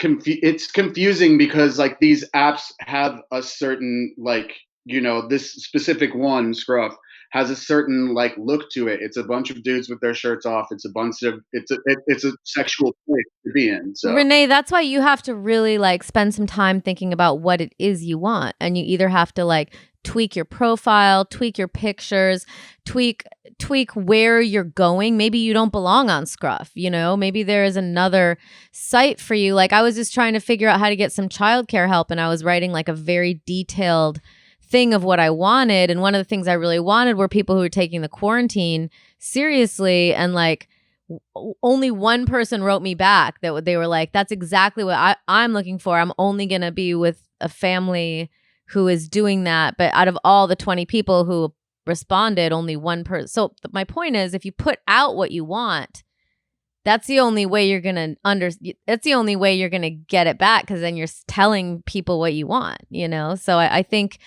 confusing because, like, these apps have a certain, like, this specific one, Scruff, has a certain, like, look to it. It's a bunch of dudes with their shirts off. It's a sexual place to be in. So Renee, that's why you have to really like spend some time thinking about what it is you want, and you either have to like tweak your profile, tweak your pictures, tweak where you're going. Maybe you don't belong on Scruff, maybe there is another site for you. Like, I was just trying to figure out how to get some childcare help, and I was writing like a very detailed thing of what I wanted. And one of the things I really wanted were people who were taking the quarantine seriously. And like only one person wrote me back that they were like, that's exactly what I'm looking for. I'm only going to be with a family who is doing that. But out of all the 20 people who responded, only one person. So my point is, if you put out what you want, that's the only way you're going to that's the only way you're going to get it back. Cause then you're telling people what you want, So I think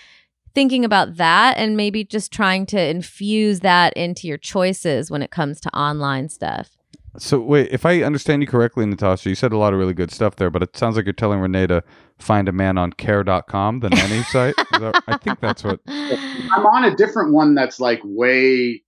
thinking about that and maybe just trying to infuse that into your choices when it comes to online stuff. So wait, if I understand you correctly, Natasha, you said a lot of really good stuff there, but it sounds like you're telling Renee to find a man on care.com, the nanny site. I think that's what... I'm on a different one that's like way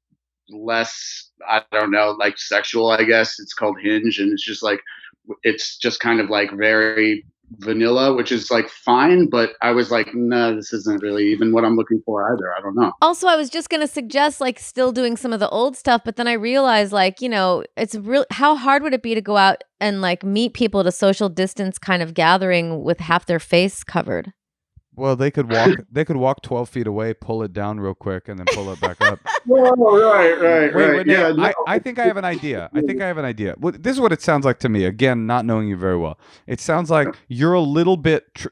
less, I don't know, like sexual, I guess. It's called Hinge, and it's just kind of like very vanilla, which is like fine, but I was like, no, this isn't really even what I'm looking for either. I don't know. Also, I was just going to suggest like still doing some of the old stuff, but then I realized like, it's real. How hard would it be to go out and like meet people at a social distance kind of gathering with half their face covered? Well, they could walk. They could walk 12 feet away, pull it down real quick, and then pull it back up. Oh, right. Wait, Renee, Yeah, no. I think I have an idea. I think I have an idea. This is what it sounds like to me. Again, not knowing you very well, it sounds like you're a little bit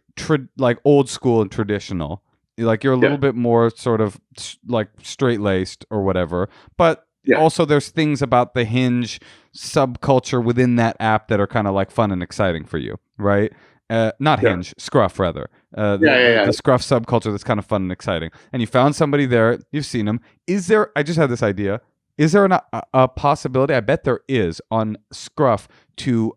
like old school and traditional. Like you're a little bit more sort of like straight laced or whatever. But also, there's things about the Hinge subculture within that app that are kind of like fun and exciting for you, right? Not Hinge, Scruff rather. The Scruff subculture that's kind of fun and exciting. And you found somebody there. You've seen them. Is there? I just had this idea. Is there a possibility? I bet there is on Scruff to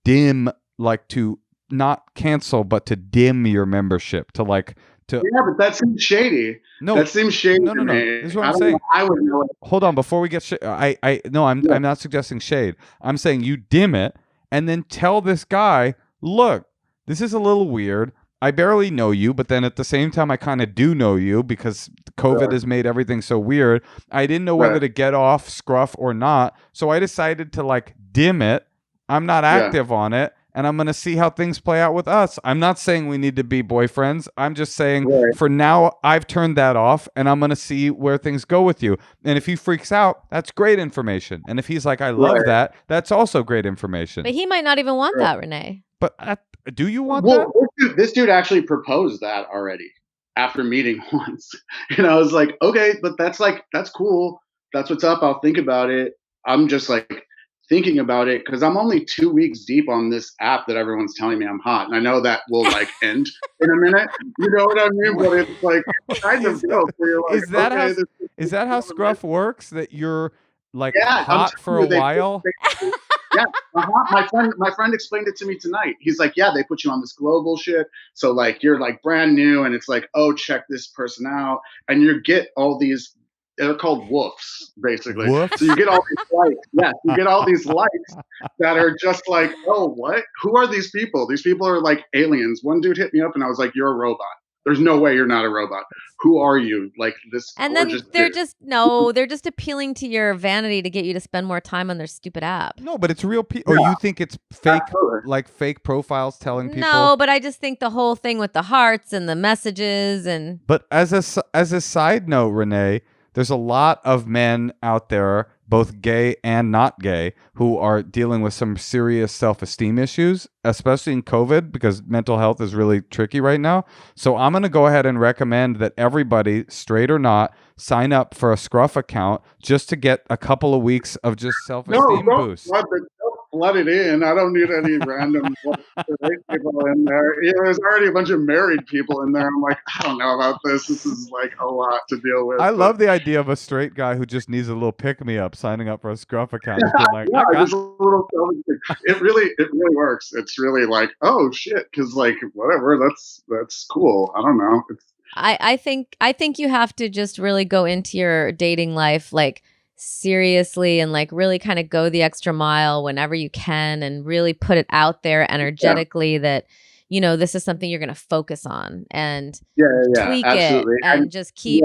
dim, like to not cancel, but to dim your membership to like. Yeah, but that seems shady. No, that seems shady. No. This is what I'm saying. I would know it. Hold on, before we get I'm not suggesting shade. I'm saying you dim it and then tell this guy, look, this is a little weird. I barely know you, but then at the same time, I kind of do know you because COVID has made everything so weird. I didn't know whether to get off Scruff or not, so I decided to like dim it. I'm not active on it. And I'm going to see how things play out with us. I'm not saying we need to be boyfriends. I'm just saying for now, I've turned that off and I'm going to see where things go with you. And if he freaks out, that's great information. And if he's like, I love that, that's also great information. But he might not even want that, Renee. But do you want that? This dude actually proposed that already after meeting once. And I was like, okay, but that's cool. That's what's up. I'll think about it. I'm just like, thinking about it because I'm only 2 weeks deep on this app that everyone's telling me I'm hot, and I know that will like end in a minute. You know what I mean? But it's like kind of dope. Like, is that how Scruff works? That you're like hot for a while? My friend explained it to me tonight. He's like, yeah, they put you on this global shit, so like you're like brand new, and it's like, oh, check this person out, and you get all these. They're called woofs, basically. Woofs? So you get all these likes. Yeah, you get all these likes that are just like, oh, what? Who are these people? These people are like aliens. One dude hit me up and I was like, you're a robot. There's no way you're not a robot. Who are you? Like this. And then they're just appealing to your vanity to get you to spend more time on their stupid app. No, but it's real people. Or you think it's fake, like fake profiles telling people? No, but I just think the whole thing with the hearts and the messages and. But as a side note, Renee, there's a lot of men out there, both gay and not gay, who are dealing with some serious self-esteem issues, especially in COVID, because mental health is really tricky right now. So I'm going to go ahead and recommend that everybody, straight or not, sign up for a Scruff account just to get a couple of weeks of just self-esteem boost. Don't flood it in. I don't need any random people in there. Yeah, there's already a bunch of married people in there. I'm like, I don't know about this. This is like a lot to deal with. I love the idea of a straight guy who just needs a little pick-me-up signing up for a Scruff account. Like, just a little. It really works. It's really like, oh shit, because like whatever. That's cool. I don't know. I think you have to just really go into your dating life like seriously and like really kind of go the extra mile whenever you can and really put it out there energetically that you know this is something you're going to focus on and tweak absolutely. it and just keep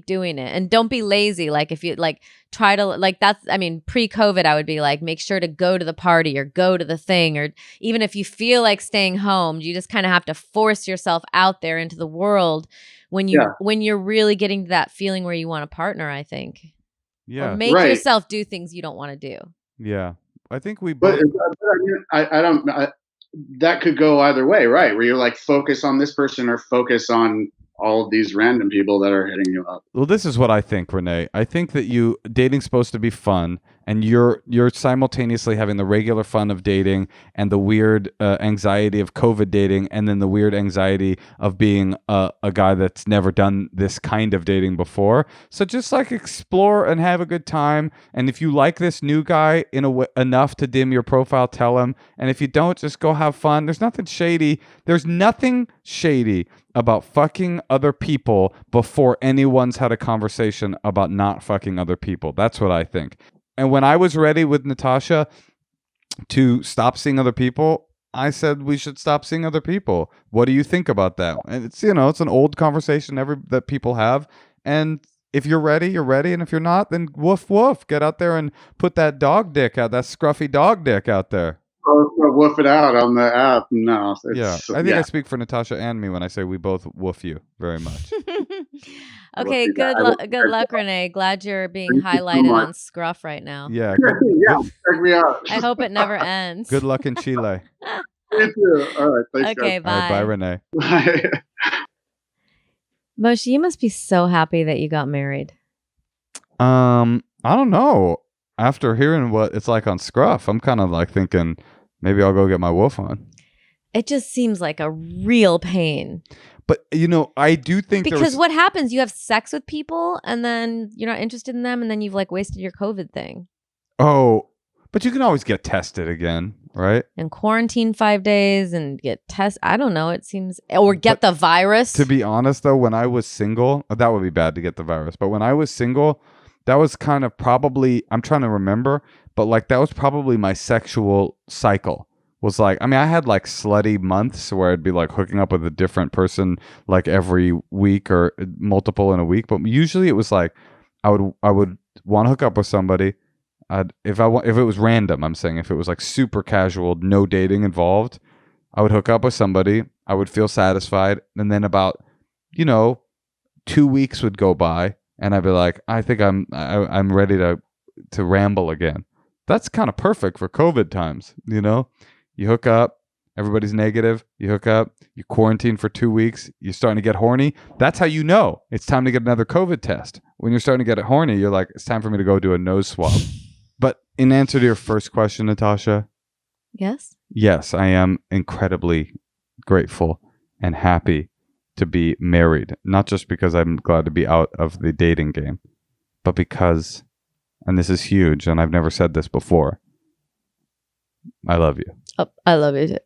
doing it and don't be lazy. Like if you like try to like that's I mean pre-COVID I would be like make sure to go to the party or go to the thing or even if you feel like staying home you just kind of have to force yourself out there into the world when you're really getting to that feeling where you want a partner, I think. Yeah. Or make yourself do things you don't want to do. Yeah. I think we both I don't that could go either way, right? Where you're like focus on this person or focus on all of these random people that are hitting you up. Well, this is what I think, Renee. I think that dating's supposed to be fun, and you're simultaneously having the regular fun of dating and the weird anxiety of COVID dating, and then the weird anxiety of being a guy that's never done this kind of dating before. So just like explore and have a good time. And if you like this new guy enough to dim your profile, tell him. And if you don't, just go have fun. There's nothing shady. There's nothing shady about fucking other people before anyone's had a conversation about not fucking other people. That's what I think. And when I was ready with Natasha to stop seeing other people, I said we should stop seeing other people. What do you think about that? And it's it's an old conversation that people have. And if you're ready, you're ready. And if you're not, then woof woof. Get out there and put that dog dick out, that scruffy dog dick out there. both woof it out on the app. No, I think I speak for Natasha and me when I say we both woof you very much. Okay, good luck, Renee. Glad you're being highlighted on Scruff right now. Yeah, check me out. I hope it never ends. Good luck in Chile. You too. All right, thanks, okay, guys. bye. All right, bye, Renee. Bye. Moshe, you must be so happy that you got married. I don't know. After hearing what it's like on Scruff, I'm kind of like thinking maybe I'll go get my wolf on. It just seems like a real pain. But, I do think because what happens, you have sex with people and then you're not interested in them and then you've like wasted your COVID thing. Oh, but you can always get tested again, right? And quarantine 5 days and get tested. I don't know. It seems, or get the virus. To be honest, though, when I was single, that would be bad to get the virus. But when I was single, that was kind of probably, I'm trying to remember, but like that was probably my sexual cycle. Was like, I mean, I had like slutty months where I'd be like hooking up with a different person like every week or multiple in a week. But usually it was like I would want to hook up with somebody. If it was random, I'm saying if it was like super casual, no dating involved, I would hook up with somebody. I would feel satisfied, and then about 2 weeks would go by, and I'd be like, I think I'm ready to ramble again. That's kind of perfect for COVID times, You hook up, everybody's negative. You hook up, you quarantine for 2 weeks. You're starting to get horny. That's how you know it's time to get another COVID test. When you're starting to get horny, you're like, it's time for me to go do a nose swab. But in answer to your first question, Natasha. Yes? Yes, I am incredibly grateful and happy to be married. Not just because I'm glad to be out of the dating game, but because, and this is huge, and I've never said this before, I love you. Oh, I love you too.